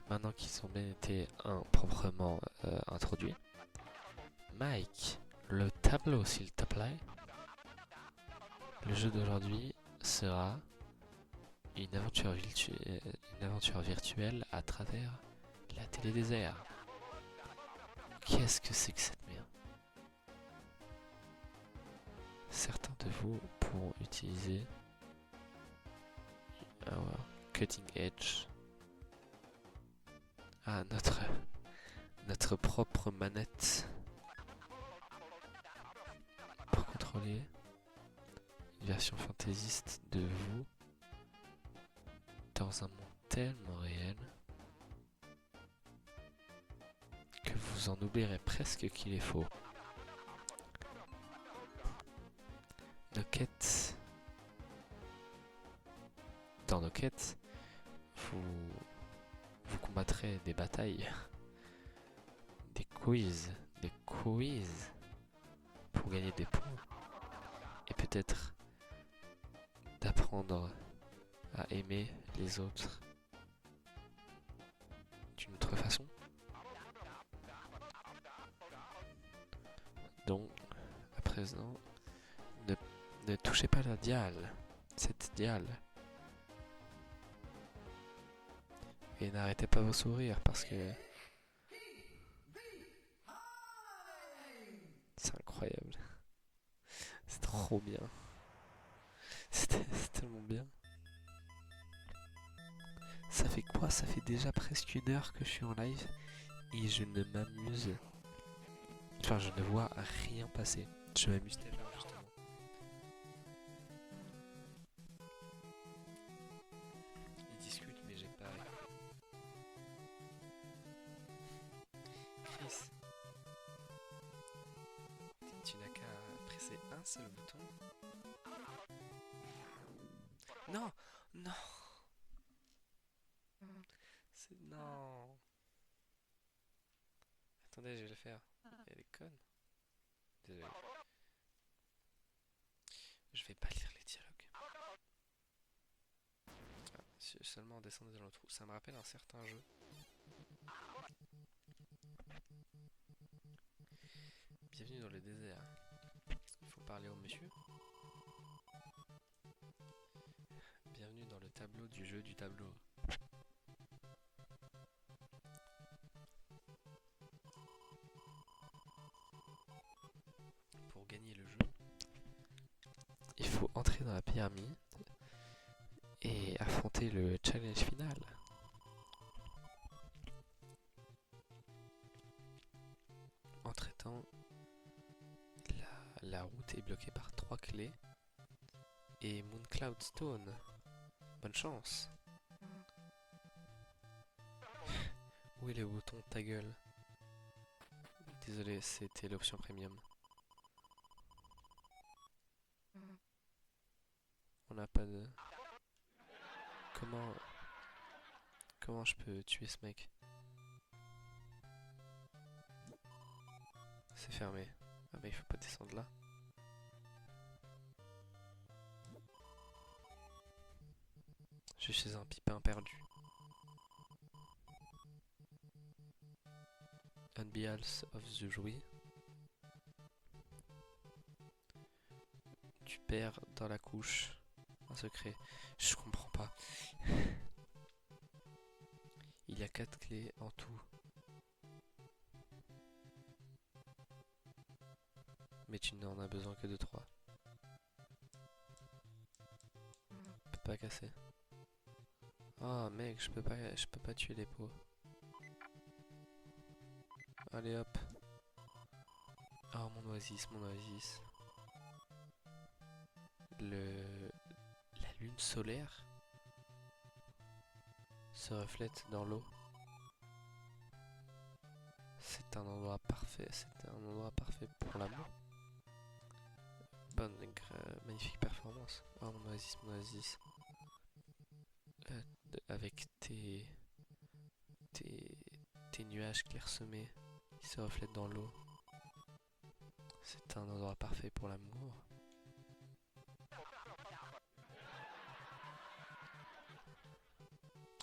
Maintenant qu'ils ont bien été proprement introduits. Mike, le tableau s'il te plaît. Le jeu d'aujourd'hui sera une aventure virtuelle à travers la télé des airs. Qu'est-ce que c'est que cette merde? Certains de vous pourront utiliser Cutting Edge. Ah, notre propre manette pour contrôler une version fantaisiste de vous dans un monde tellement réel que vous en oublierez presque qu'il est faux. Dans nos quêtes, vous combattrez des batailles, des quiz pour gagner des points et peut-être d'apprendre à aimer les autres d'une autre façon. Donc, à présent, ne touchez pas la diale, cette diale. Et n'arrêtez pas vos sourires parce que c'est incroyable. C'est trop bien. C'est tellement bien. Ça fait quoi? Ça fait déjà presque 1 heure que je suis en live et je ne m'amuse. Enfin, je ne vois rien passer. Je m'amuse tellement justement. Ils discutent, mais j'ai pas. Chris, tu n'as qu'à presser un seul bouton. Non, non. Non. Attendez, je vais le faire. Elle est conne. Désolé. Je vais pas lire les dialogues. Ah, seulement descendre dans le trou. Ça me rappelle un certain jeu. Bienvenue dans le désert. Il faut parler au monsieur. Bienvenue dans le tableau du jeu du tableau. Pour gagner le jeu, il faut entrer dans la pyramide et affronter le challenge final. Entre-temps, la route est bloquée par 3 clés et Mooncloud Stone. Bonne chance. Où est le bouton ta gueule? Désolé, c'était l'option premium. On n'a pas de... Comment je peux tuer ce mec? C'est fermé. Ah bah il faut pas descendre là. Je suis un pipin perdu. Unbeals of the jouet. Tu perds dans la couche un secret. Je comprends pas. Il y a 4 clés en tout. Mais tu n'en as besoin que de 3. Peut pas casser. Oh mec, je peux pas tuer les pots. Allez hop. Oh mon oasis, mon oasis. La lune solaire se reflète dans l'eau. C'est un endroit parfait, pour l'amour. Magnifique performance. Oh mon oasis, mon oasis. Avec tes nuages clairsemés qui se reflètent dans l'eau. C'est un endroit parfait pour l'amour.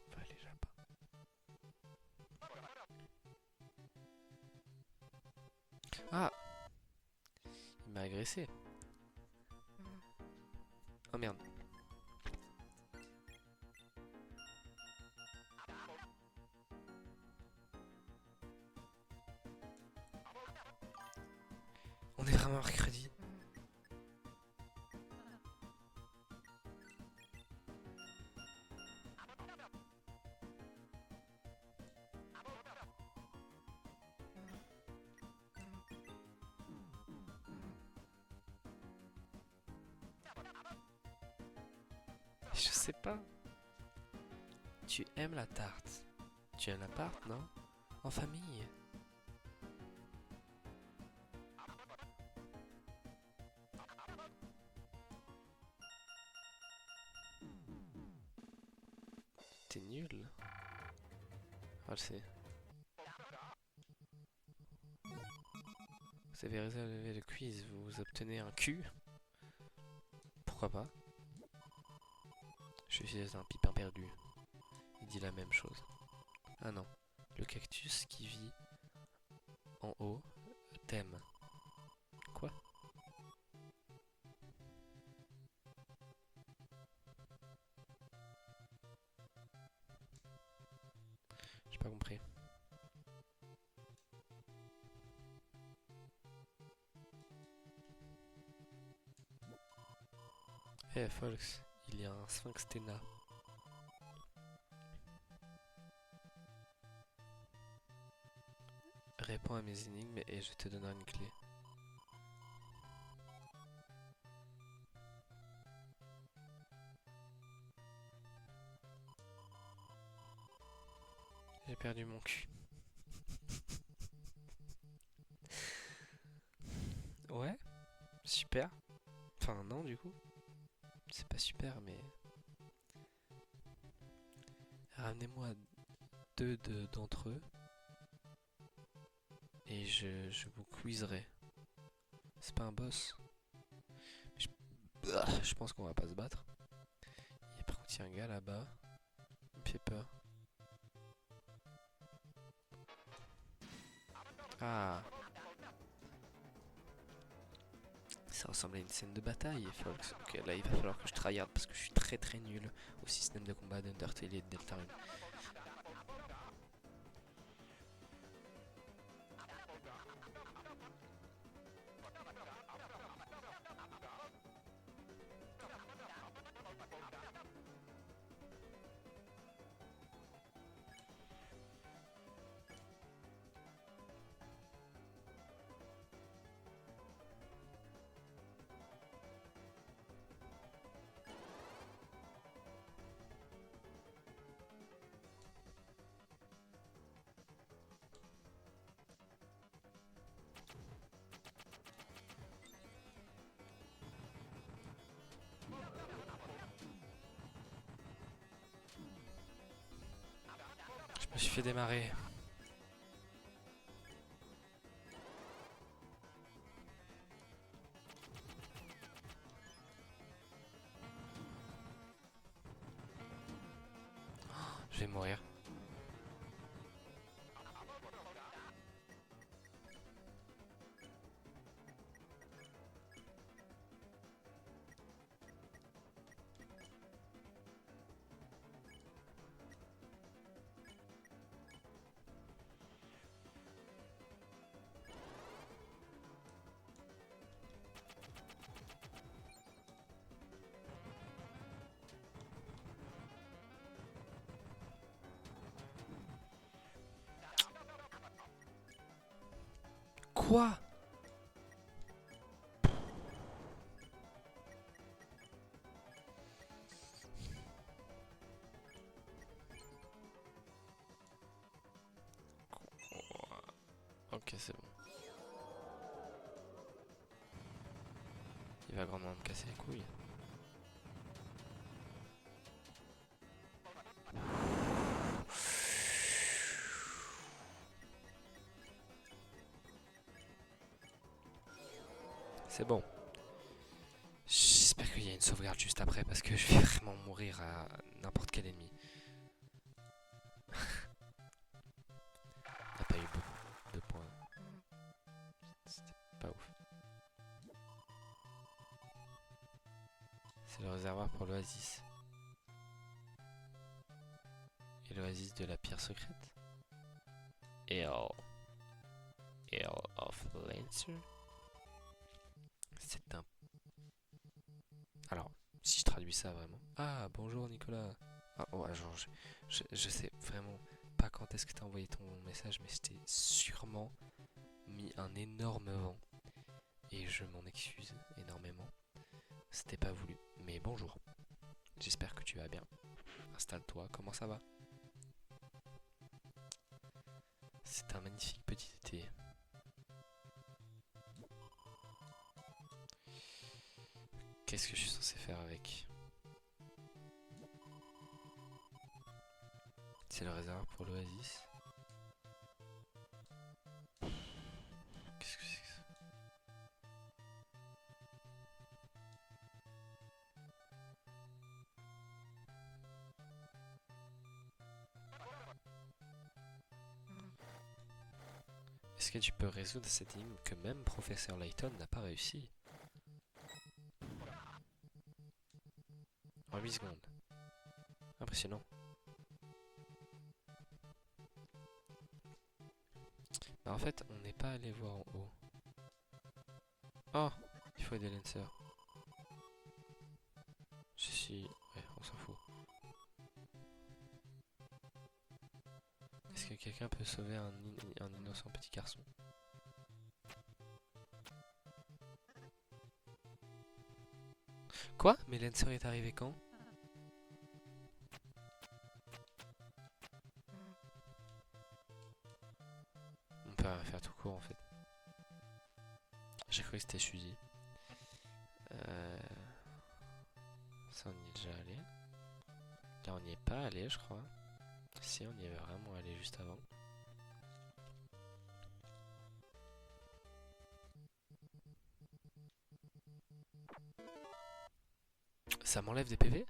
On va aller là-bas. Ah! Il m'a agressé. Oh merde. On est vraiment mercredi. Je sais pas. Tu aimes la tarte. Tu aimes la tarte, non? En famille. T'es nul. Oh, je sais. Vous avez résolu le quiz, vous obtenez un Q. Pourquoi pas? Je suis un pipin perdu. Il dit la même chose. Ah non. Le cactus qui vit en haut t'aime. Quoi? J'ai pas compris. Eh Folks, il y a un sphinx Téna. Réponds à mes énigmes et je te donnerai une clé. J'ai perdu mon cul. Ouais, super. Enfin non du coup. C'est pas super mais... Ramenez-moi d'entre eux. Et je vous quizerai. C'est pas un boss. Je pense qu'on va pas se battre. Et par contre il y a un gars là-bas. Il me fait peur. Ah. Ça ressemble à une scène de bataille, folks. Ok, là il va falloir que je tryhard parce que je suis très très nul au système de combat d'Undertale et de Deltarune. Je me suis fait démarrer. fait mourir. Quoi? Ok, c'est bon. Il va grandement me casser les couilles. C'est bon. J'espère qu'il y a une sauvegarde juste après parce que je vais vraiment mourir à n'importe quel ennemi. Il n'y a pas eu beaucoup de points. C'était pas ouf. C'est le réservoir pour l'oasis. Et l'oasis de la pierre secrète. Ale of Lancer. C'est un... Alors, si je traduis ça vraiment... Ah, bonjour Nicolas. Ah, ouais, genre, je sais vraiment pas quand est-ce que t'as envoyé ton message, mais c'était sûrement mis un énorme vent. Et je m'en excuse énormément. C'était pas voulu. Mais bonjour. J'espère que tu vas bien. Installe-toi, comment ça va? C'est un magnifique petit été. Qu'est-ce que je suis censé faire avec? C'est le réservoir pour l'oasis. Qu'est-ce que c'est que ça? Est-ce que tu peux résoudre cette énigme que même Professeur Layton n'a pas réussi? En 8 secondes. Impressionnant. Bah en fait, on n'est pas allé voir en haut. Oh, il faut aider Lancer. Si, ouais, on s'en fout. Est-ce que quelqu'un peut sauver un innocent petit garçon? Quoi? Mais Lancer est arrivé quand? On peut rien faire tout court en fait. J'ai cru que c'était Suzy. Ça on y est déjà allé. Là on n'y est pas allé je crois. Si on y est vraiment allé juste avant. Ça m'enlève des PV?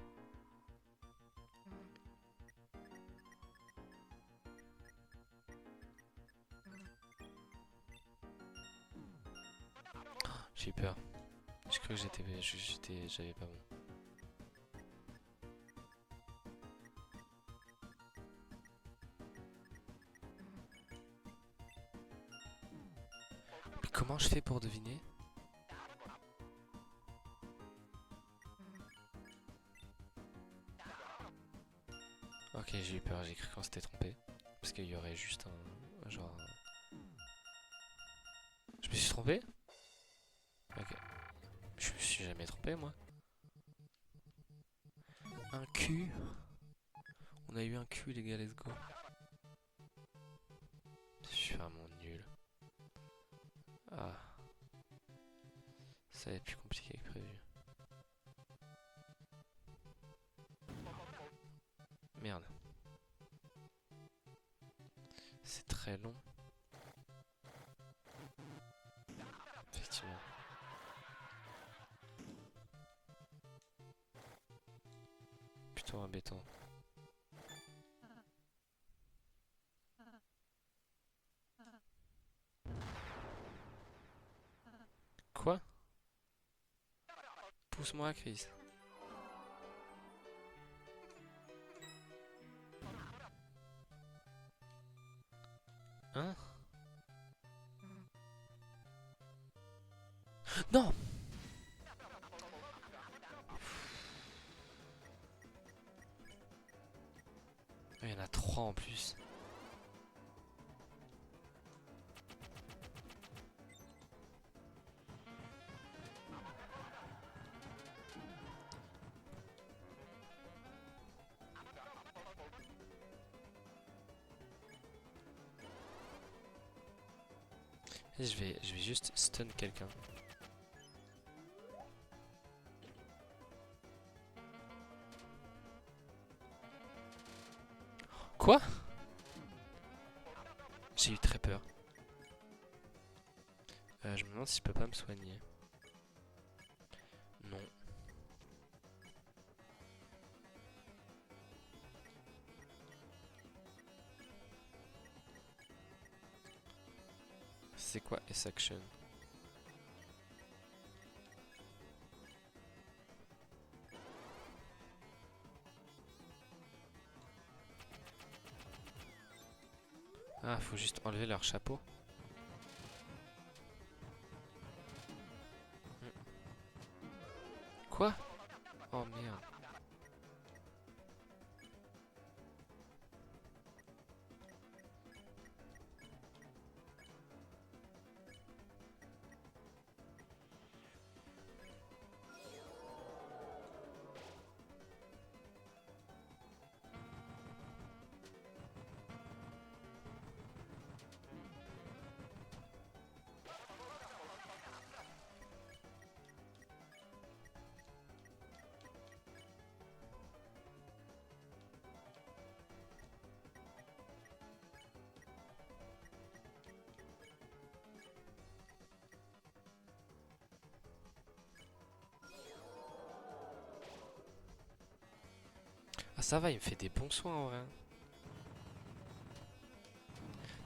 J'ai eu peur. J'ai cru que j'avais pas bon. Mais comment je fais pour deviner? Ok, j'ai eu peur, j'ai cru qu'on s'était trompé. Parce qu'il y aurait juste un genre... Je me suis trompé? Ok. Je me suis jamais trompé moi. Un Q. On a eu un Q les gars, let's go. Je suis vraiment nul. Ah. Ça va être plus compliqué que prévu. Merde. C'est très long. Effectivement. Plutôt embêtant. Quoi? Pousse-moi, Chris. Hein? Non! Il y en a 3 en plus. Et je vais juste stun quelqu'un. Quoi? J'ai eu très peur. Je me demande si je peux pas me soigner. Non. C'est quoi S-Action? Ah, faut juste enlever leur chapeau. Quoi? Oh merde. Ah ça va, il me fait des bons soins en vrai.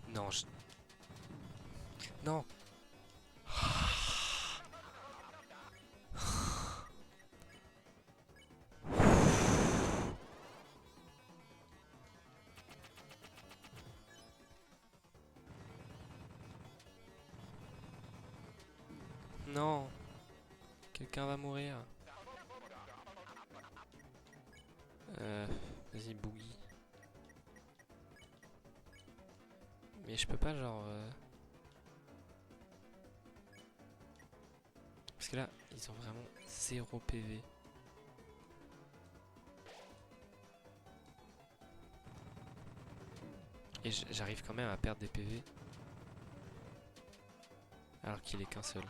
Non, Non. Non. Quelqu'un va mourir. Vas-y, Boogie. Mais je peux pas genre... Parce que là, ils ont vraiment 0 PV. Et j'arrive quand même à perdre des PV. Alors qu'il est qu'un seul.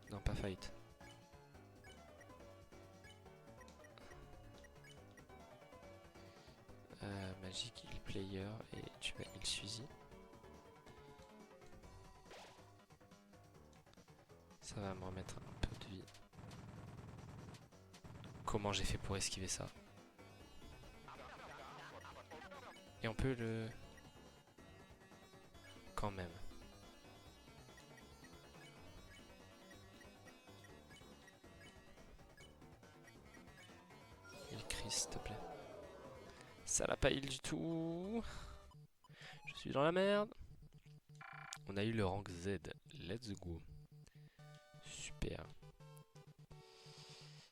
Non, pas fight. Magic heal player et tu vas heal Suzy. Ça va me remettre un peu de vie. Comment j'ai fait pour esquiver ça? Et on peut le... Quand même. Il crie s'il te plaît. Ça l'a pas heal du tout. Je suis dans la merde. On a eu le rank Z. Let's go. Super.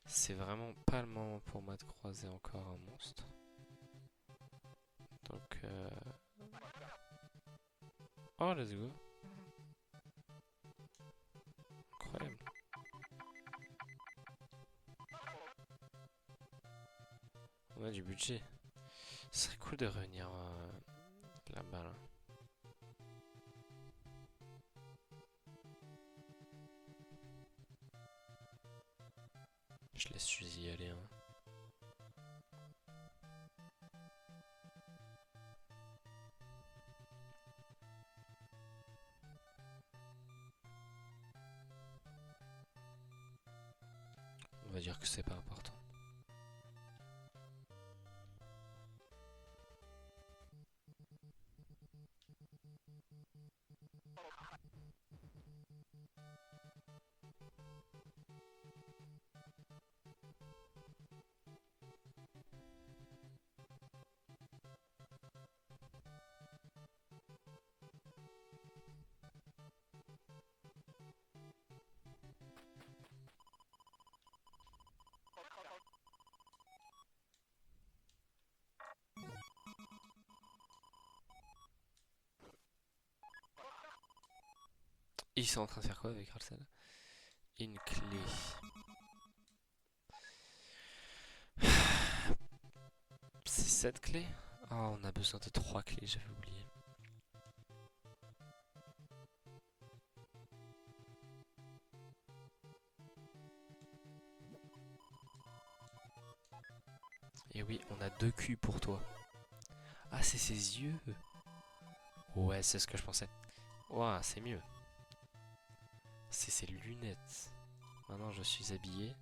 C'est vraiment pas le moment pour moi de croiser encore un monstre. Donc... Oh, let's go. Incroyable. On a du budget. Ce serait cool de revenir là-bas là. Je laisse Suzy y aller. Hein. On va dire que c'est pas important. Ils sont en train de faire quoi avec Ralston? Une clé. C'est cette clé? Oh, on a besoin de 3 clés, j'avais oublié. Et oui, on a 2 culs pour toi. Ah, c'est ses yeux. Ouais, c'est ce que je pensais. Ouah, c'est mieux. C'est ses lunettes. Maintenant, je suis habillé.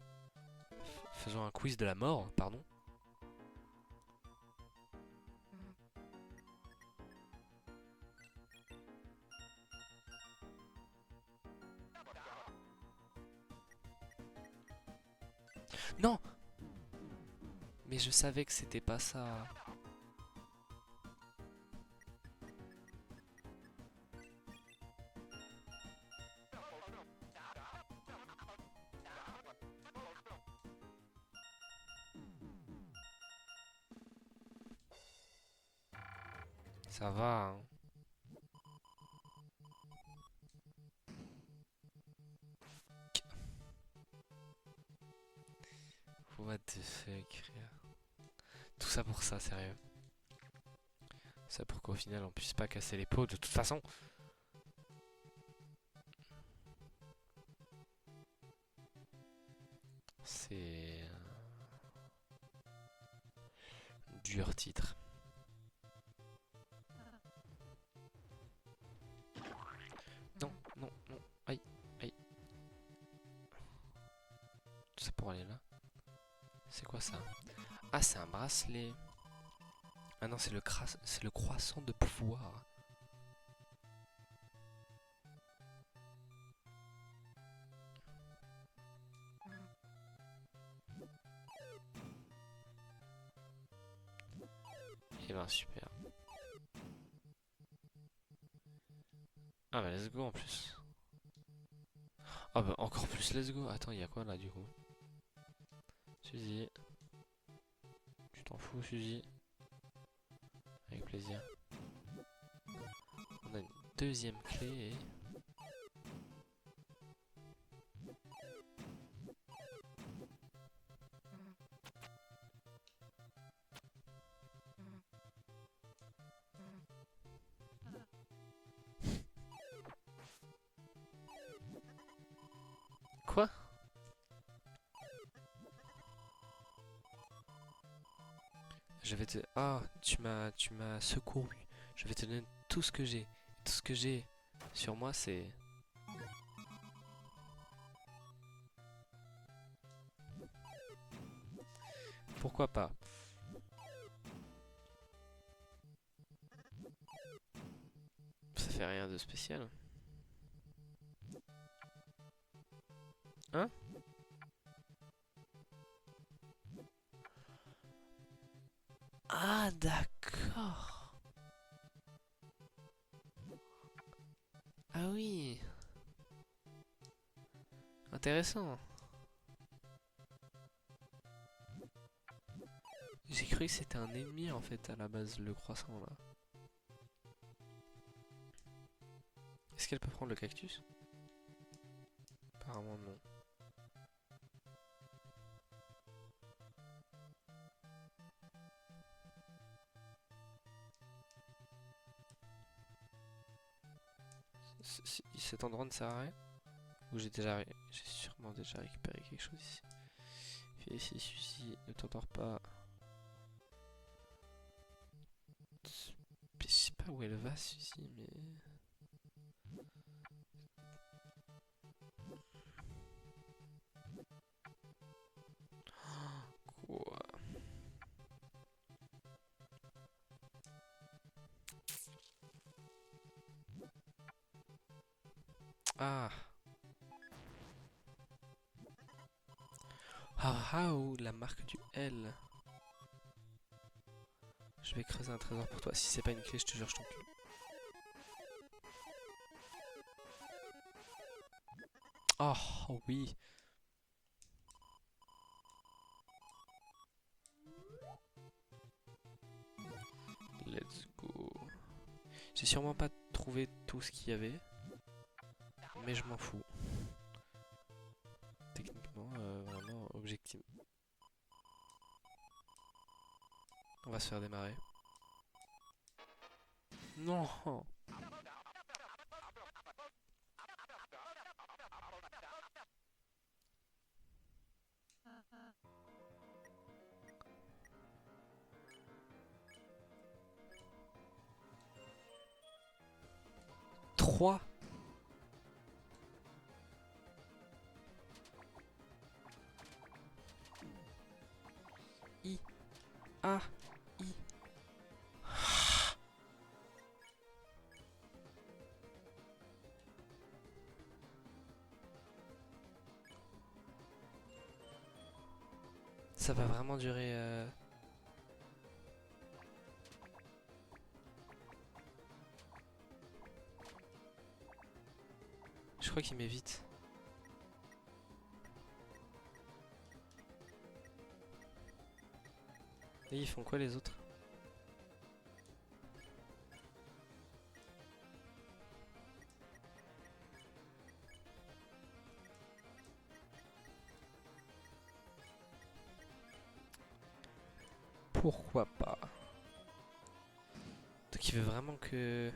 Faisons un quiz de la mort, pardon. Non! Mais je savais que c'était pas ça. Ça va, hein. What the fuck, frère. Tout ça pour ça, sérieux. Ça pour qu'au final on puisse pas casser les pots de toute façon. C'est un dur titre. Non, non, non. Aïe, aïe. Tout ça pour aller là. C'est quoi ça? Ah, c'est un bracelet. Ah non, c'est le croissant de pouvoir. Et ben super. Ah bah let's go en plus. Ah bah encore plus let's go. Attends, il y a quoi là du coup? Suzy. Tu t'en fous Suzy? Avec plaisir. On a une deuxième clé et... Quoi? Je vais te... Ah, tu m'as secouru. Je vais te donner tout ce que j'ai. Tout ce que j'ai sur moi, c'est... Pourquoi pas? Ça fait rien de spécial. Hein? Ah, d'accord. Ah oui. Intéressant. J'ai cru que c'était un ennemi en fait à la base, le croissant là. Est-ce qu'elle peut prendre le cactus? Apparemment non. Cet endroit ne sert à rien? Ou j'ai sûrement déjà récupéré quelque chose ici. Fais ici, Suzy, ne t'endors pas. Je sais pas où elle va, Suzy, mais... Quoi? Ah! Ah ah, oh, la marque du L. Je vais creuser un trésor pour toi. Si c'est pas une clé, je te jure, je t'encule. Oh oui. Let's go. J'ai sûrement pas trouvé tout ce qu'il y avait. mais je m'en fous. Techniquement, vraiment objectif. On va se faire démarrer. Non! Trois. I. A. I. Ça va vraiment durer... Je crois qu'il m'évite. Et ils font quoi les autres? Pourquoi pas? Donc il veut vraiment que...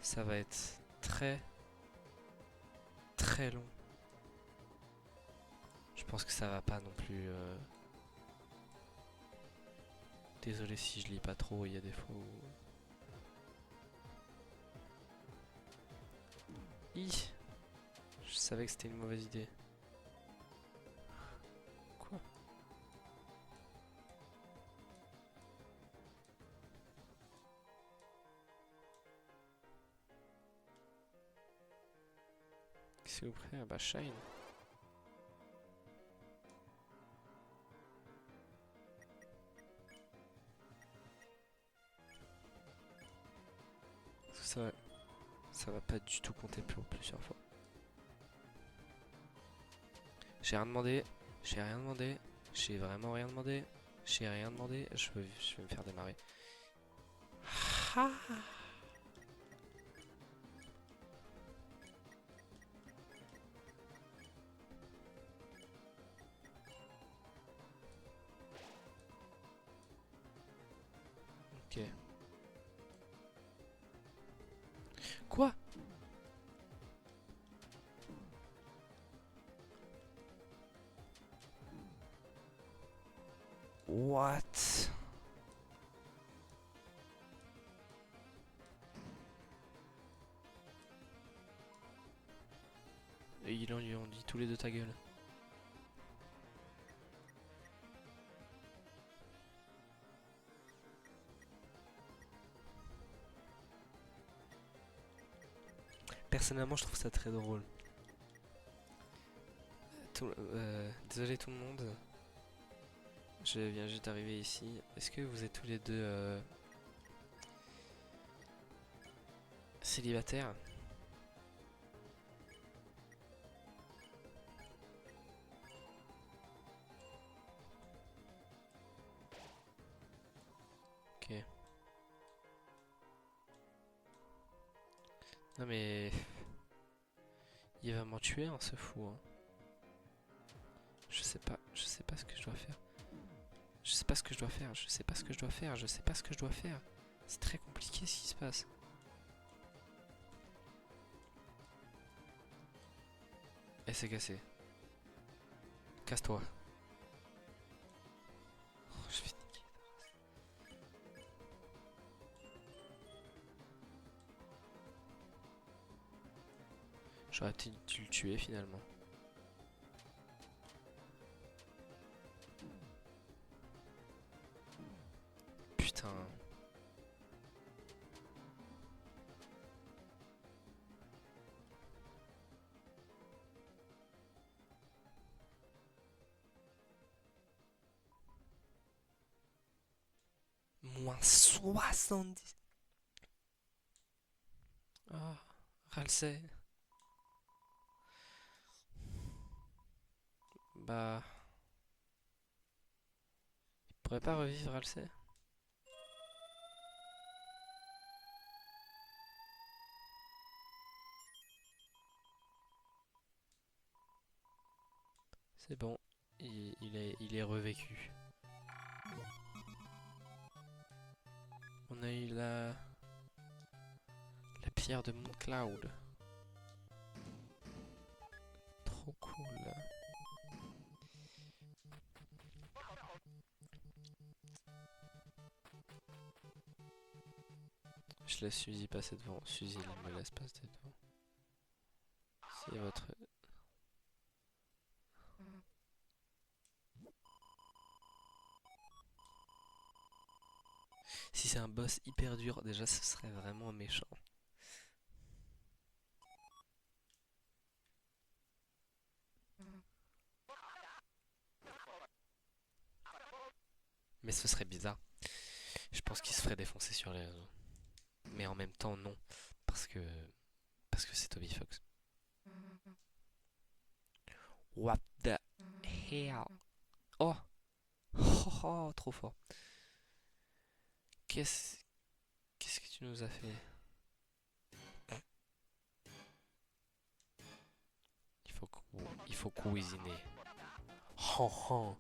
Ça va être très long. Je pense que ça va pas non plus. Désolé si je lis pas trop, il y a des fois où... Je savais que c'était une mauvaise idée. Quoi? Qu'est-ce que vous préférez? Bah Shine. Ça va pas du tout compter pour plusieurs fois. J'ai rien demandé. J'ai rien demandé. J'ai vraiment rien demandé. J'ai rien demandé. Je vais me faire démarrer. Ah. Ok. Quoi? What? Et ils lui ont dit tous les deux ta gueule. Personnellement, je trouve ça très drôle. Désolé tout le monde. Je viens juste d'arriver ici. Est-ce que vous êtes tous les deux célibataires? Ok. Non mais... Il va m'en tuer, hein, ce fou. Hein. Je sais pas ce que je dois faire. Je sais pas ce que je dois faire, je sais pas ce que je dois faire, je sais pas ce que je dois faire. C'est très compliqué ce qui se passe. Et c'est cassé. Casse-toi. Oh, je vais te niquer. J'aurais peut-être dû le tuer finalement. Putain. Moins 70. Ah, Ralsei. Bah... Il pourrait pas revivre Ralsei? C'est bon, il est revécu. On a eu la pierre de Mooncloud. Trop cool. Je laisse Suzy passer devant. Suzy ne me laisse pas passer devant. C'est votre... Si c'est un boss hyper dur, déjà ce serait vraiment méchant. Mais ce serait bizarre. Je pense qu'il se ferait défoncer sur les réseaux. Mais en même temps, non. Parce que c'est Toby Fox. What the hell? Oh! Oh, oh, trop fort. Qu'est-ce que tu nous as fait? Il faut cuisiner. Oh, oh.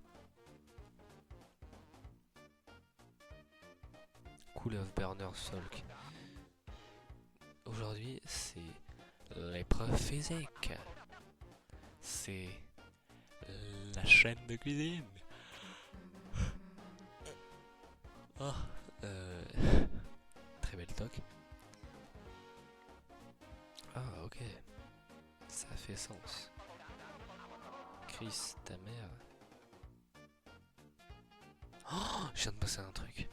Cool of Burner Solk. Aujourd'hui, c'est l'épreuve physique. C'est la chaîne de cuisine. Oh, très belle toque. Ah, ok. Ça fait sens. Chris, ta mère. Oh, je viens de passer un truc.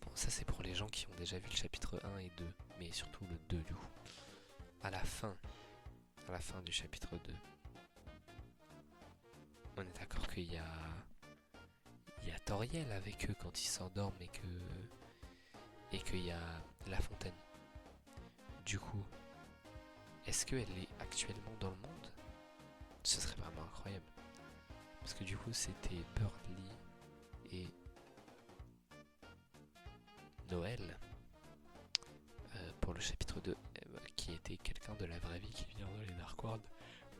Bon, ça c'est pour les gens qui ont déjà vu le chapitre 1 et 2. Mais surtout le 2 du coup. À la fin du chapitre 2. On est d'accord qu'il y a Toriel avec eux quand ils s'endorment et qu'il y a La Fontaine. Du coup, est-ce qu'elle est actuellement dans le monde? Ce serait vraiment incroyable. Parce que du coup, c'était Birdie et Noël pour le chapitre 2 qui était quelqu'un de la vraie vie qui vient dans les Dark World.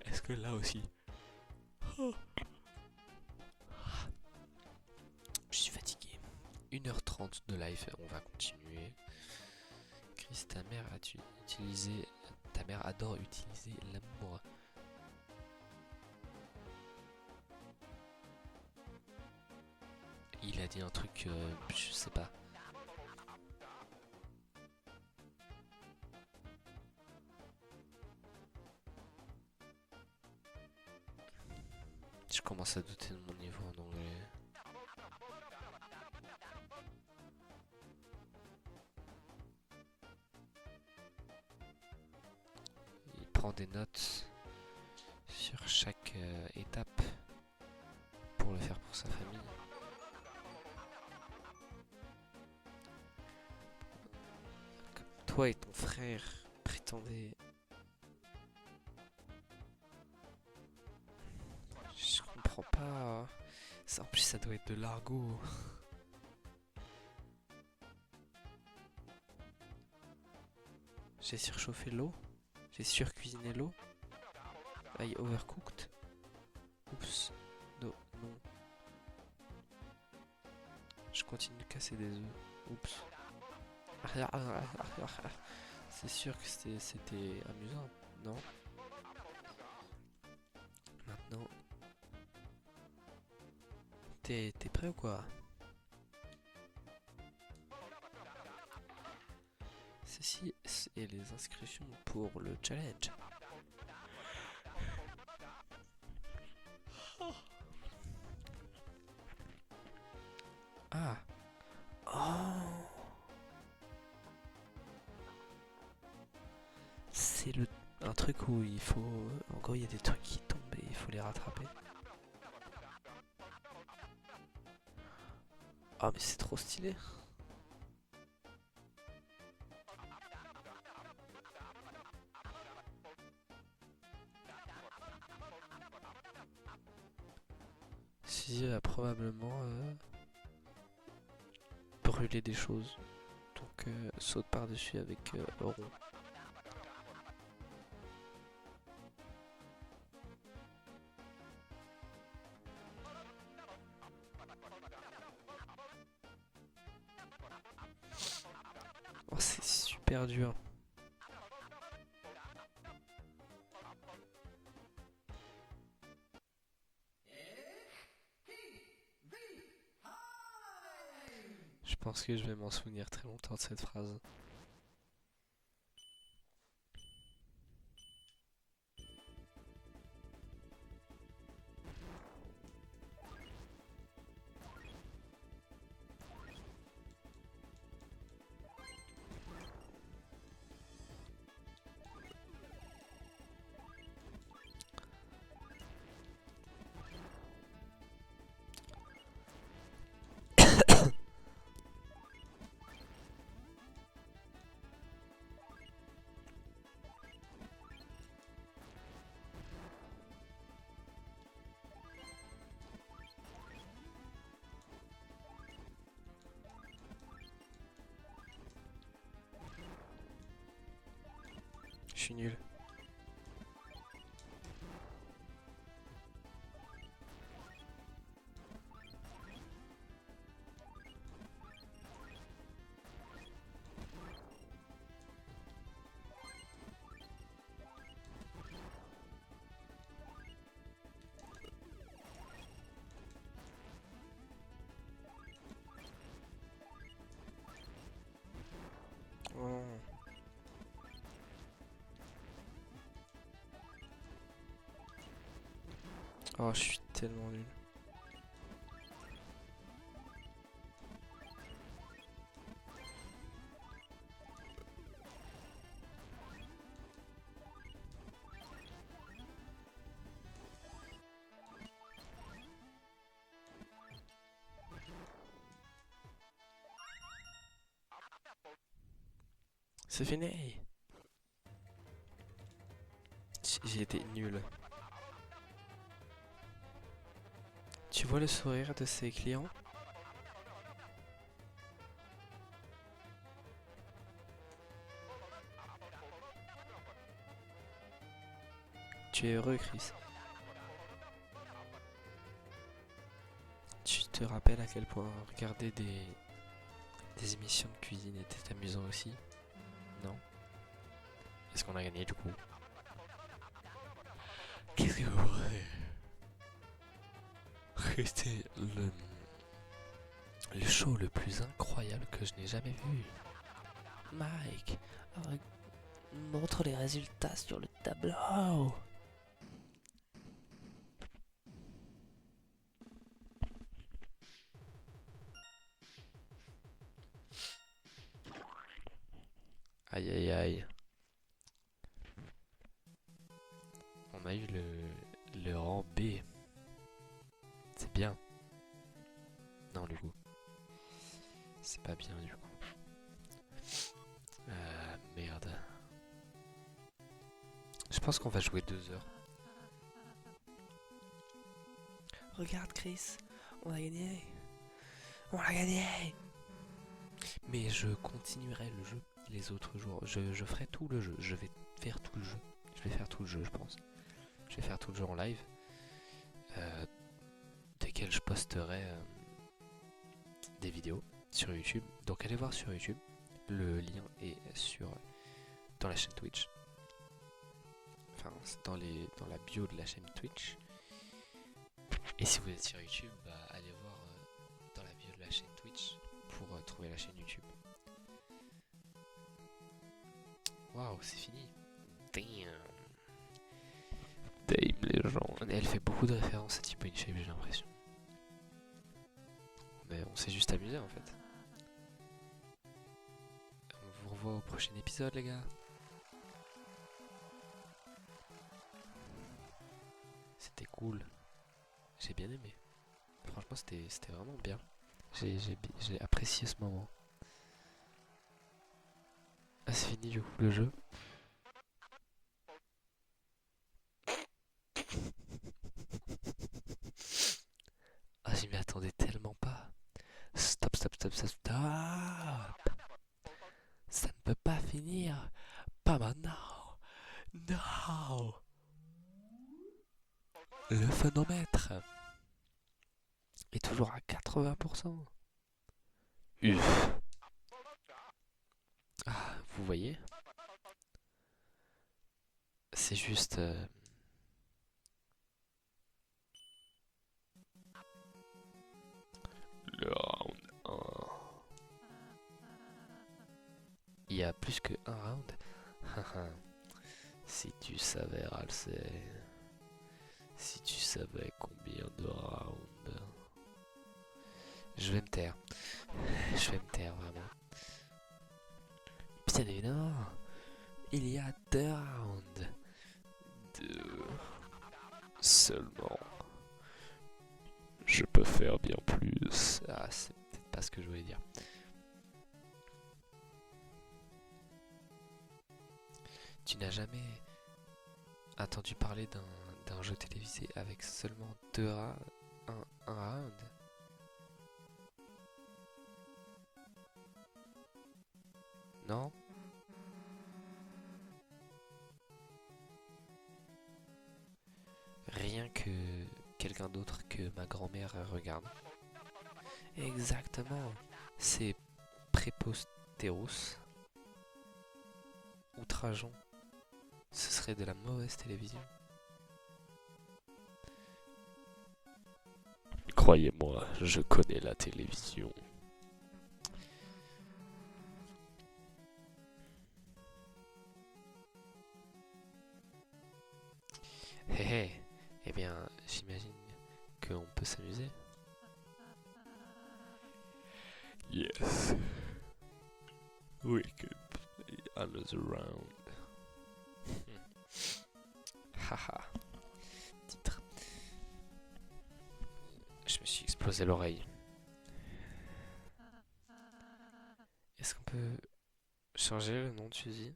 Est-ce que là aussi... Oh. Je suis fatigué. 1h30 de live, on va continuer. Chris, ta mère adore utiliser l'amour. Il a dit un truc, je sais pas. Je commence à douter de mon niveau en anglais. Il prend des notes sur chaque étape pour le faire pour sa famille. Comme toi et ton frère prétendaient... Je comprends pas. Ça, en plus, ça doit être de l'argot. J'ai surchauffé l'eau. J'ai surcuisiné l'eau. I overcooked. Oups. Non. Je continue de casser des œufs. Oups. C'est sûr que c'était amusant, non? Maintenant... T'es prêt ou quoi? Ceci est les inscriptions pour le challenge. Ah. Oh. C'est un truc où il faut... En gros, il y a des trucs qui tombent et il faut les rattraper. Ah, mais c'est trop stylé. Si va probablement brûler des choses. Donc saute par-dessus avec rond. perdu un. Je pense que je vais m'en souvenir très longtemps de cette phrase. Je suis nul. Oh. Oh, je suis tellement nul. C'est fini. J'ai été nul. Tu vois le sourire de ses clients? Tu es heureux, Chris. Tu te rappelles à quel point regarder des émissions de cuisine était amusant aussi? Non? Est-ce qu'on a gagné du coup? Qu'est-ce que vous voulez? C'était le show le plus incroyable que je n'ai jamais vu. Mike, montre les résultats sur le tableau. Aïe aïe aïe. On a eu le rang B. C'est bien. Non, du coup. C'est pas bien, du coup. Merde. Je pense qu'on va jouer 2 heures. Regarde, Chris. On a gagné. On a gagné. Mais je continuerai le jeu les autres jours. Je ferai tout le jeu. Je vais faire tout le jeu. Je vais faire tout le jeu, je pense. Je vais faire tout le jeu en live. Desquels je posterai des vidéos sur YouTube. Donc allez voir sur YouTube. Le lien est dans la chaîne Twitch. Enfin, c'est dans la bio de la chaîne Twitch. Et si vous êtes sur YouTube, allez voir dans la bio de la chaîne Twitch pour trouver la chaîne YouTube. Waouh, c'est fini. Damn. Damn les gens. Elle fait beaucoup de références à Tipo InShape, j'ai l'impression. Mais on s'est juste amusé en fait. On vous revoit au prochain épisode les gars. C'était cool. J'ai bien aimé. Franchement c'était vraiment bien. J'ai apprécié ce moment. Ah c'est fini du coup le jeu. Ah j'y m'y attendais tellement pas. Stop, stop, stop, stop, stop. Ça ne peut pas finir. Pas maintenant. Non. Le phénomètre est toujours à 80%. Uff. Ah, Vous voyez? C'est juste... le round 1. Il y a plus que un round? Haha. Si tu savais, Ralsei. Si tu savais combien de rounds. Je vais me taire. Je vais me taire, vraiment. Bien évidemment, il y a 2 rounds. 2 seulement. Je peux faire bien plus. Ah, c'est peut-être pas ce que je voulais dire. Tu n'as jamais entendu parler d'un jeu télévisé avec seulement un round? Non? Rien que quelqu'un d'autre que ma grand-mère regarde. Exactement. C'est Préposterus. Outrageant. Ce serait de la mauvaise télévision. Croyez-moi, je connais la télévision. Hé hé, eh bien, j'imagine qu'on peut s'amuser. Yes. We could play another round. Haha. Titre. Je me suis explosé l'oreille. Est-ce qu'on peut changer le nom de fusil?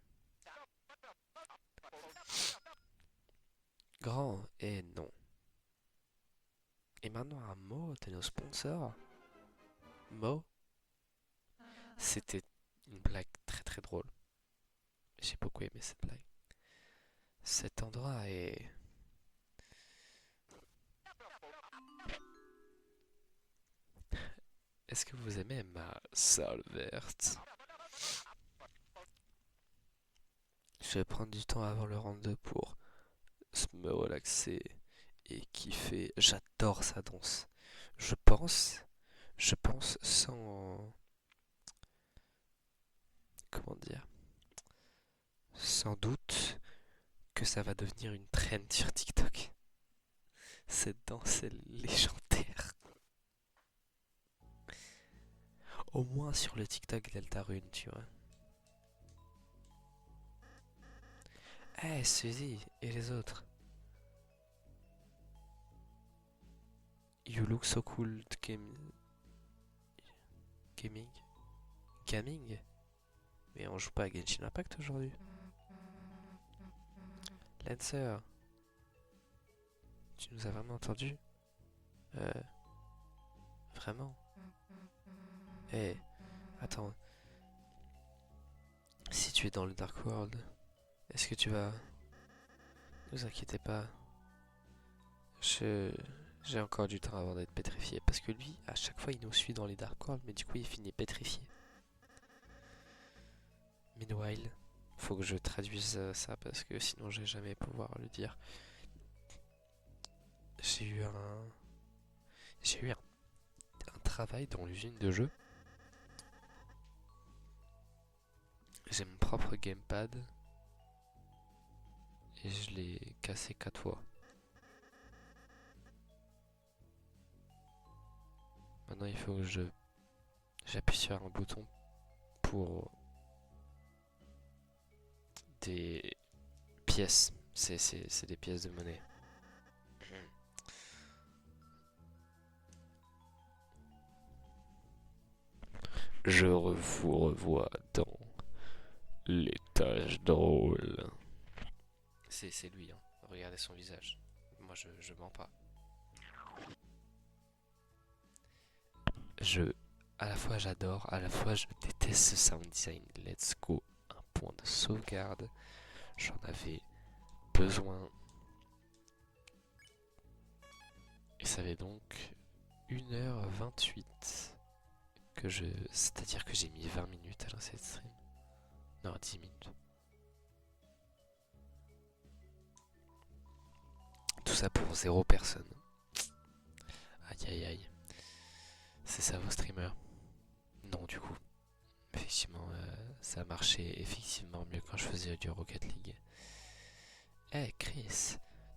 Grand et non. Et maintenant un mot de nos sponsors. Mo. C'était une blague très très drôle. J'ai beaucoup aimé cette blague. Cet endroit est... Est-ce que vous aimez ma salle verte? Je vais prendre du temps avant le round 2 pour me relaxer et kiffer. J'adore sa danse. Je pense sans... Comment dire? Sans doute que ça va devenir une trend sur TikTok. Cette danse est légendaire. Au moins sur le TikTok Deltarune, tu vois. Eh, Suzy et les autres. You look so cool gaming. Gaming? Mais on joue pas à Genshin Impact aujourd'hui. Lancer, tu nous as vraiment entendu? Vraiment? Eh, attends. Si tu es dans le Dark World, est-ce que tu vas... Ne vous inquiétez pas. J'ai encore du temps avant d'être pétrifié. Parce que lui, à chaque fois, il nous suit dans les Dark World, mais du coup, il finit pétrifié. Meanwhile, faut que je traduise ça parce que sinon, je vais jamais pouvoir le dire. J'ai eu un travail dans l'usine de jeu. J'ai mon propre gamepad et je l'ai cassé 4 fois. Maintenant, il faut que j'appuie sur un bouton pour des pièces. C'est des pièces de monnaie. Je vous revois dans les tâches drôles. C'est lui, hein. Regardez son visage. Moi, je mens pas. À la fois j'adore, à la fois je déteste ce sound design. Let's go. Un point de sauvegarde. J'en avais besoin. Et ça fait donc 1h28 c'est-à-dire que j'ai mis 20 minutes à lancer cette stream. Non, 10 minutes. Tout ça pour 0 personne. Aïe aïe aïe. C'est ça vos streamers? Non, du coup. Effectivement, ça marchait effectivement mieux quand je faisais du Rocket League. Eh Chris,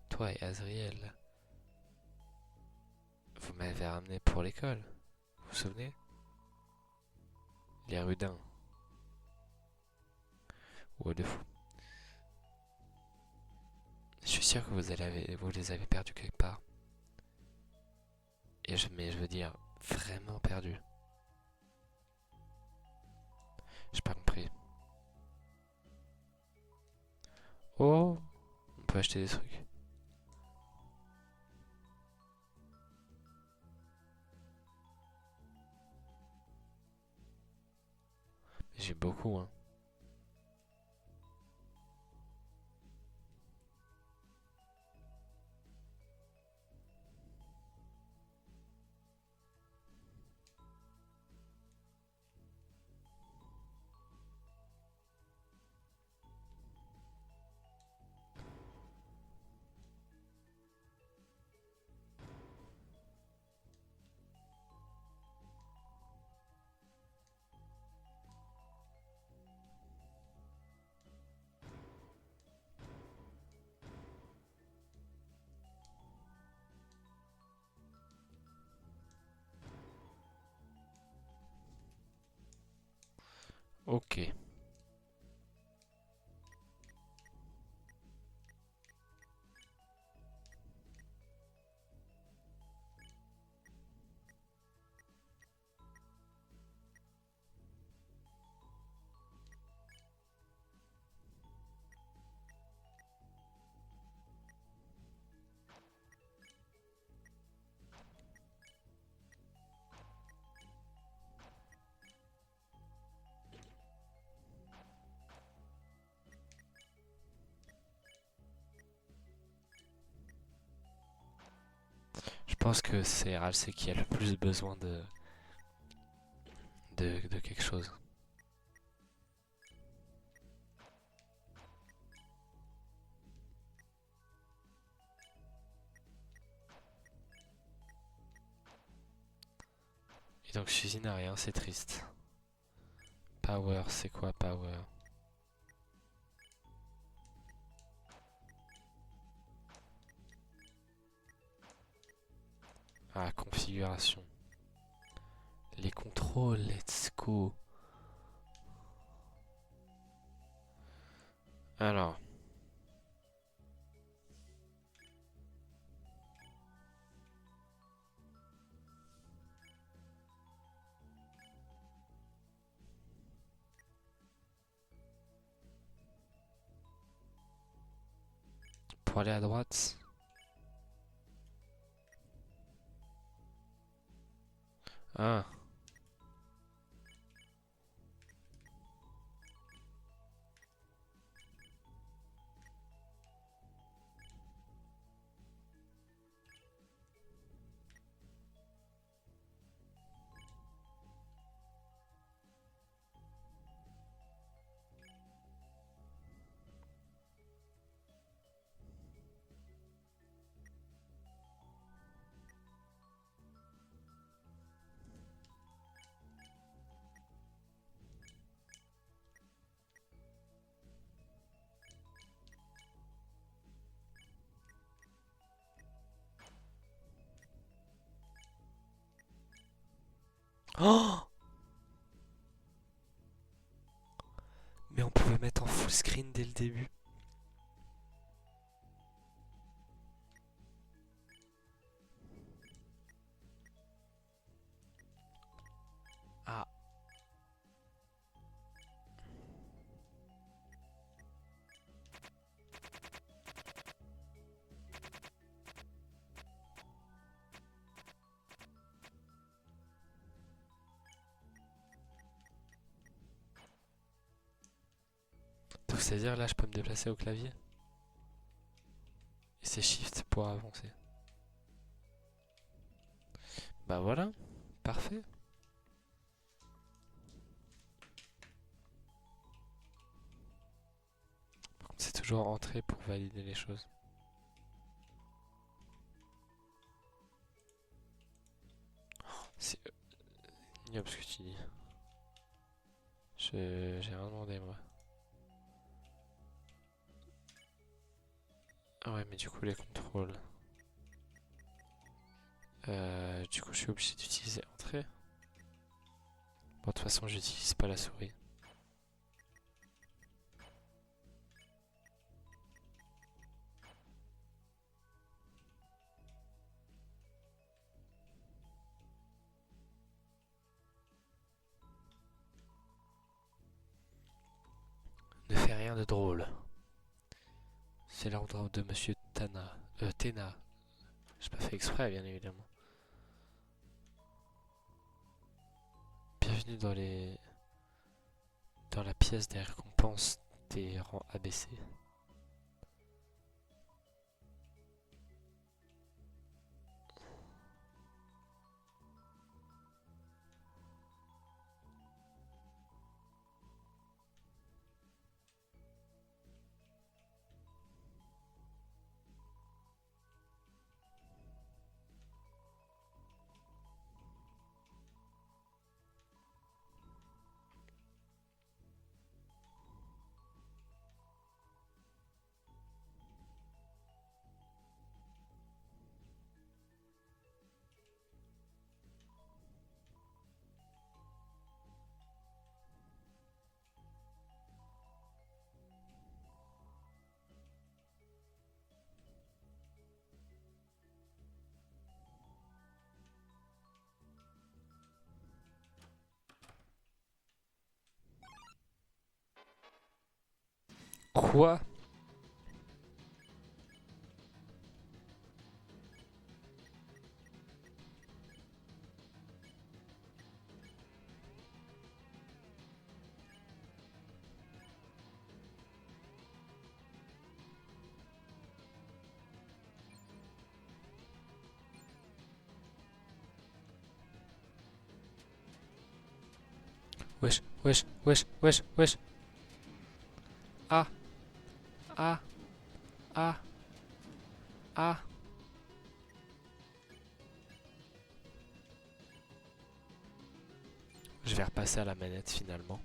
toi et Azriel, vous m'avez ramené pour l'école. Vous vous souvenez? Les Rudins. Ou de fou. Je suis sûr que vous les avez perdus quelque part. Mais je veux dire, vraiment perdus. J'ai pas compris. Oh, on peut acheter des trucs. J'ai beaucoup, hein. Ok. Je pense que c'est RLC qui a le plus besoin de quelque chose. Et donc Suzy n'a rien, c'est triste. Power, c'est quoi Power? Ah, configuration. Les contrôles, let's go. Alors. Pour aller à droite. Ah. Oh! Mais on pouvait mettre en full screen dès le début. Ah. Donc c'est-à-dire là je peux me déplacer au clavier. Et c'est Shift pour avancer. Bah voilà, parfait. toujours entrer pour valider les choses. C'est ignoble ce que tu dis. J'ai rien demandé moi. Ah ouais, mais du coup les contrôles. Du coup je suis obligé d'utiliser entrée. Bon, de toute façon j'utilise pas la souris. Ne fais rien de drôle. C'est l'ordre de Monsieur Tana. Tena. J'ai pas fait exprès, bien évidemment. Bienvenue dans la pièce des récompenses des rangs ABC. Quoi? Wesh, wesh, wesh, wesh, wesh. Ah, ah, ah, ah. Je vais repasser à la manette finalement.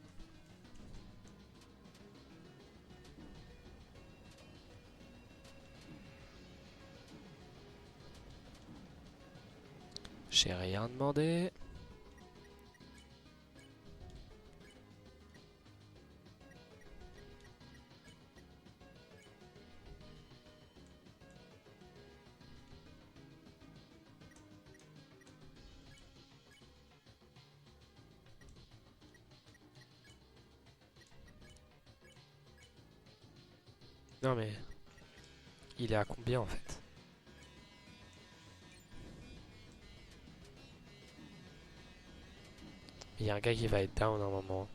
J'ai rien demandé. Non mais, il est à combien en fait? Il y a un gars qui va être down à un moment.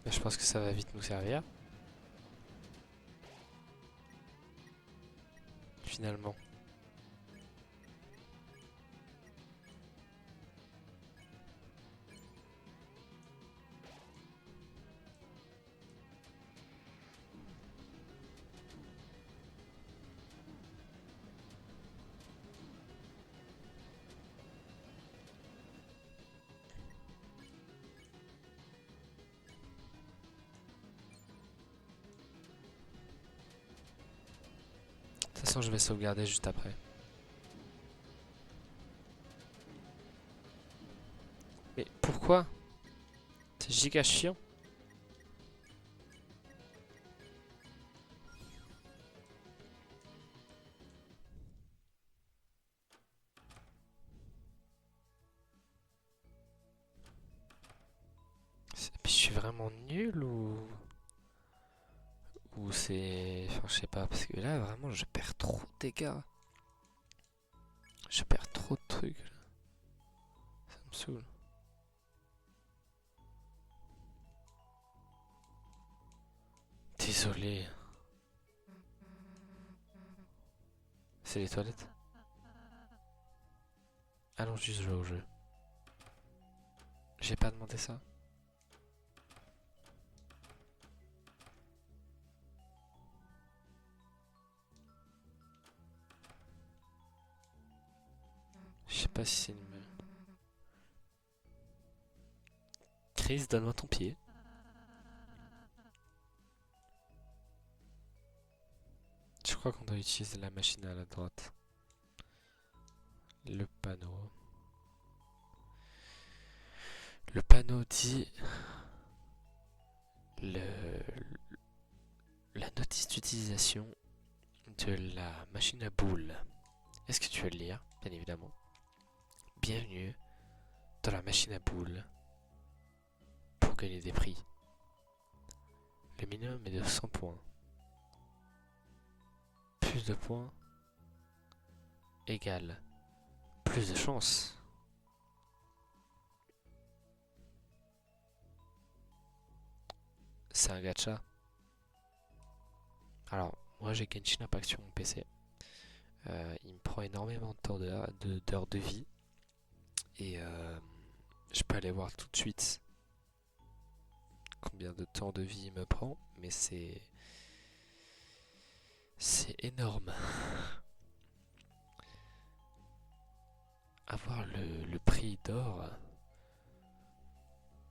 Mais je pense que ça va vite nous servir. Finalement. De toute façon, je vais sauvegarder juste après. Mais pourquoi? C'est giga chiant. vraiment nul ou c'est... Enfin, je sais pas, parce que là, vraiment, je perds trop de dégâts. Je perds trop de trucs. Ça me saoule. Désolé. C'est les toilettes? Allons juste jouer au jeu. J'ai pas demandé ça. Je sais pas si c'est une... Chris, donne-moi ton pied. Je crois qu'on doit utiliser la machine à la droite. Le panneau. Le panneau dit la notice d'utilisation de la machine à boules. Est-ce que tu veux le lire? Bien évidemment. Bienvenue dans la machine à boules pour gagner des prix. Le minimum est de 100 points. Plus de points égale plus de chance. C'est un gacha. Alors, moi j'ai Genshin Impact sur mon PC. Il me prend énormément de temps d'heures de vie. Et je peux aller voir tout de suite combien de temps de vie il me prend. Mais c'est énorme. Avoir le prix d'or.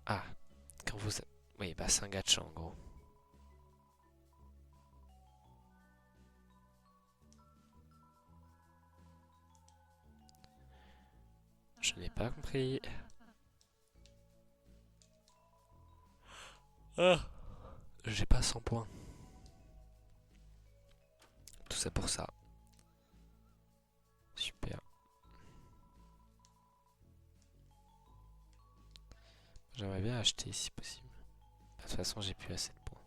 Ah, quand vous... Oui, bah c'est un gacha en gros. Je n'ai pas compris. Ah, j'ai pas 100 points. Tout ça pour ça. Super. J'aimerais bien acheter si possible. De toute façon, j'ai plus assez de points.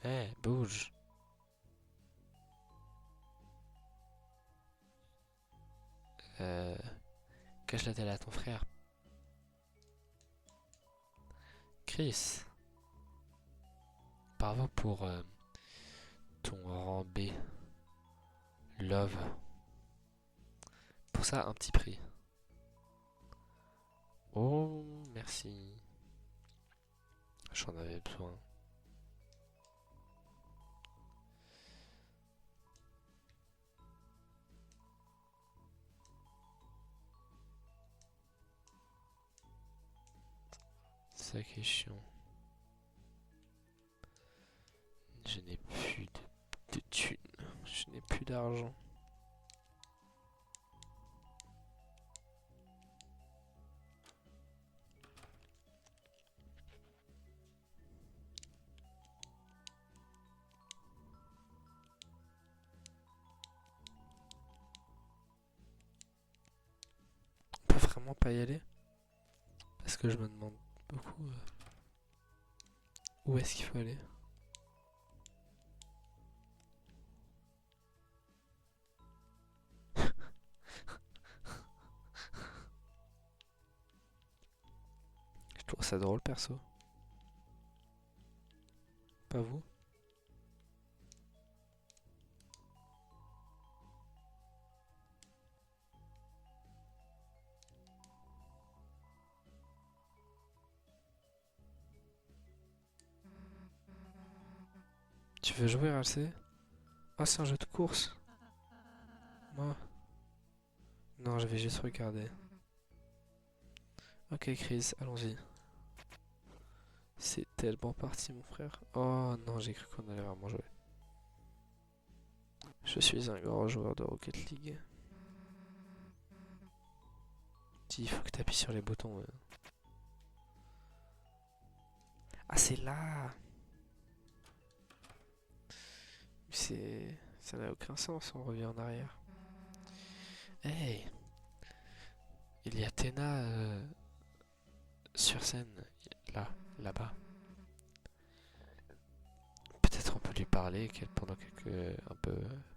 Eh, bouge. Cache la télé à ton frère. Chris. Bravo pour ton rang B. Love. Pour ça, un petit prix. Oh, merci. J'en avais besoin. C'est ça qui est chiant. Je n'ai plus de thunes. Je n'ai plus d'argent. On peut vraiment pas y aller? Parce que je me demande beaucoup où est-ce qu'il faut aller. Je trouve ça drôle perso. Pas vous? Tu veux jouer RLC? Ah, c'est un jeu de course. Moi? Non, je vais juste regarder. Ok, Chris, allons-y. C'est tellement parti, mon frère. Oh non, j'ai cru qu'on allait vraiment jouer. Je suis un grand joueur de Rocket League. Il faut que tu appuies sur les boutons. Ah, c'est là! Ça n'a aucun sens, on revient en arrière. Hey! Il y a Tena sur scène, là, là-bas. Peut-être on peut lui parler pendant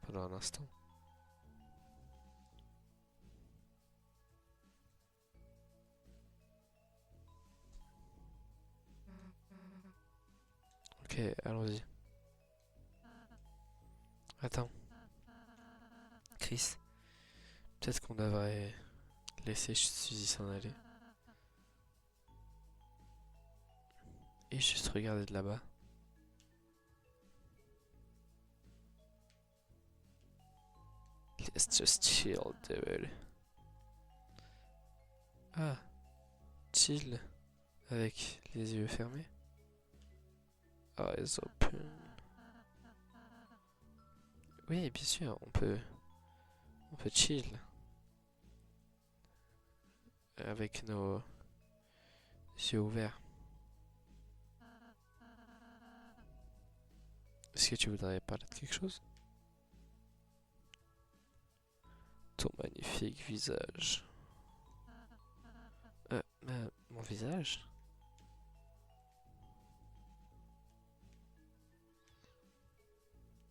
pendant un instant. Ok, allons-y. Attends, Chris, peut-être qu'on devrait laisser Suzy s'en aller. Et juste regarder de là-bas. Let's just chill, dude. Ah, chill. Avec les yeux fermés. Eyes open. Oui, bien sûr, on peut chill. Avec nos yeux ouverts. Est-ce que tu voudrais parler de quelque chose? Ton magnifique visage. Mon visage?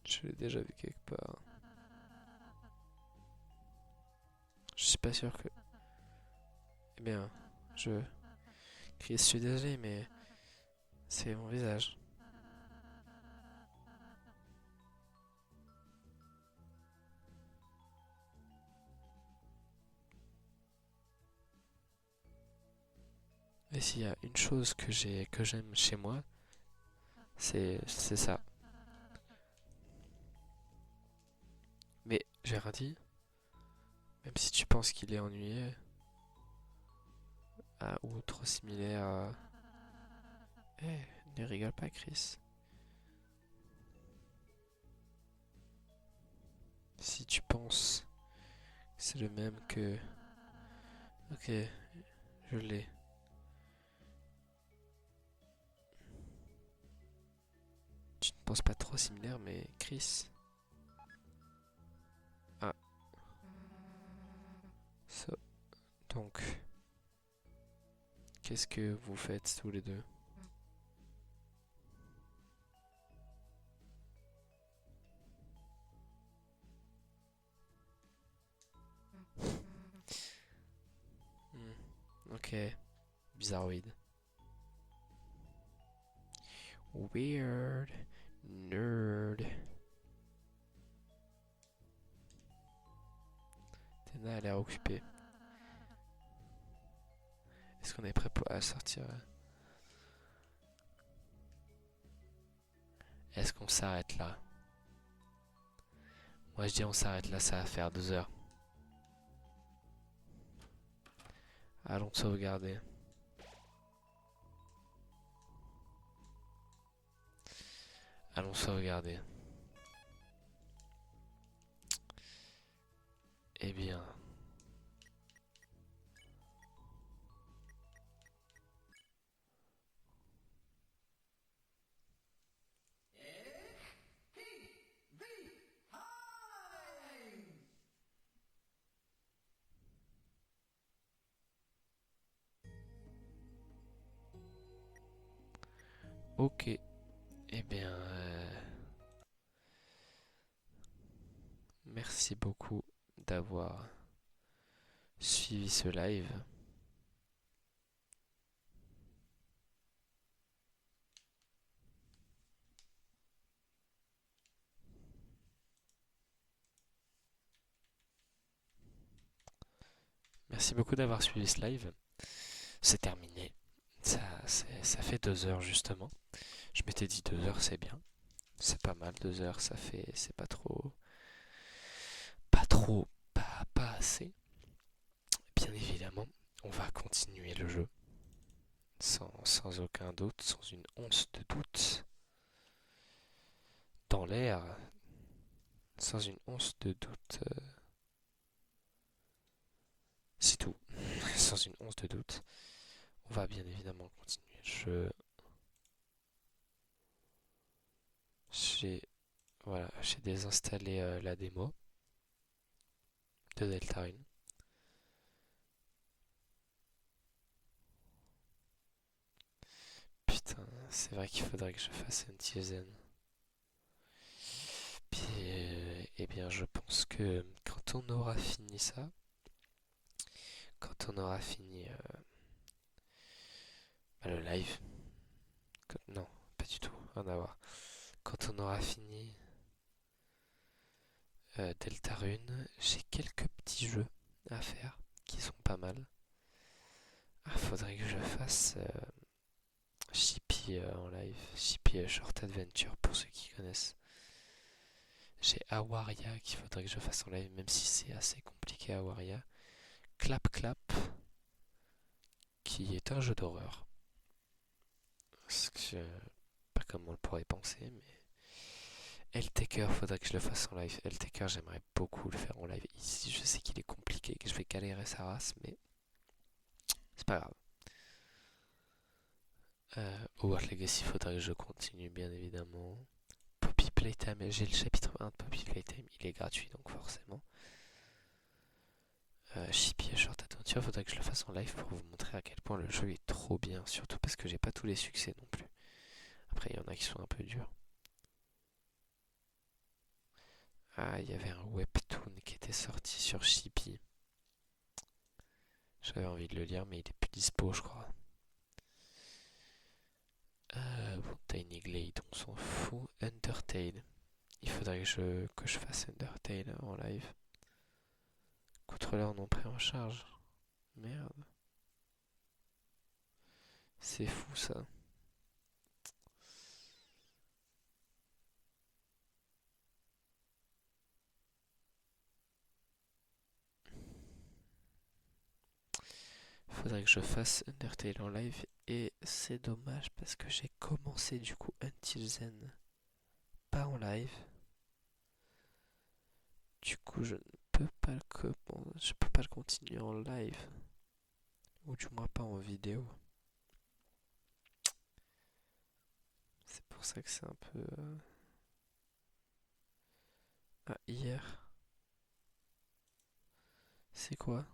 Je l'ai déjà vu quelque part. Je suis pas sûr que... Eh bien, Chris, je suis désolé, mais c'est mon visage. Et s'il y a une chose que j'aime chez moi, c'est ça. Mais j'ai rien dit. Même si tu penses qu'il est ennuyé ou trop similaire à... Ne rigole pas, Chris. Si tu penses que c'est le même que... Ok, je l'ai. Tu ne penses pas trop similaire, mais Chris... Ah, ça. Donc, qu'est-ce que vous faites tous les deux? Ok, bizarroïde. Weird. Nerd. Tena a l'air occupée. Est-ce qu'on est prêt à sortir? Est-ce qu'on s'arrête là? Moi je dis on s'arrête là, ça va faire 2 heures. Allons sauvegarder. Allons sauvegarder. Eh bien... Ok. Eh bien... merci beaucoup d'avoir suivi ce live. Merci beaucoup d'avoir suivi ce live. C'est terminé. Ça fait 2 heures justement. Je m'étais dit 2 heures c'est bien. C'est pas mal, 2 heures ça fait... C'est pas trop... Pas trop... Pas assez. Bien évidemment, on va continuer le jeu. Sans aucun doute, sans une once de doute. Dans l'air, sans une once de doute. C'est tout. Sans une once de doute. On va bien évidemment continuer le jeu. J'ai désinstallé la démo de Deltarune. c'est vrai qu'il faudrait que je fasse Until Then. Puis, eh bien, je pense que quand on aura fini ça, quand on aura fini le live, non, pas du tout, rien à voir. Quand on aura fini Deltarune, j'ai quelques petits jeux à faire qui sont pas mal. Ah, faudrait que je fasse Chippy en live, Chippy Short Adventure pour ceux qui connaissent. J'ai Awaria qu'il faudrait que je fasse en live, même si c'est assez compliqué Awaria. Clap Clap, qui est un jeu d'horreur. Pas comme on le pourrait penser, mais L-Taker, faudrait que je le fasse en live. L-Taker, j'aimerais beaucoup le faire en live. Ici, je sais qu'il est compliqué, que je vais galérer sa race, mais c'est pas grave. Hogwarts Legacy, faudrait que je continue, bien évidemment. Poppy Playtime, j'ai le chapitre 1 de Poppy Playtime, il est gratuit, donc forcément. Chippy et Short Adventure, faudrait que je le fasse en live pour vous montrer à quel point le jeu est trop bien, surtout parce que j'ai pas tous les succès non plus. Après, il y en a qui sont un peu durs. Ah, il y avait un webtoon qui était sorti sur Chippy. J'avais envie de le lire, mais il est plus dispo, je crois. Bon, Tiny Glade, on s'en fout. Undertale. Il faudrait que je fasse Undertale en live. Contrôleur non pris en charge. Merde. C'est fou ça. Faudrait que je fasse Undertale en live. Et c'est dommage parce que j'ai commencé du coup Until Then. Pas en live. Du coup, je peux pas le continuer en live. Ou du moins pas en vidéo. C'est pour ça que c'est un peu... Ah, hier. C'est quoi?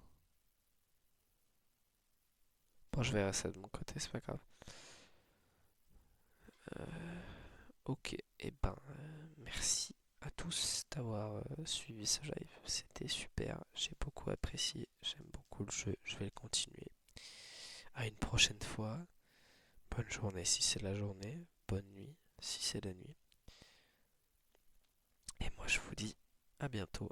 Bon, je verrai ça de mon côté, c'est pas grave. Ok, et ben, merci à tous d'avoir suivi ce live. C'était super, j'ai beaucoup apprécié, j'aime beaucoup le jeu, je vais le continuer. À une prochaine fois. Bonne journée si c'est la journée, bonne nuit si c'est la nuit. Et moi je vous dis à bientôt.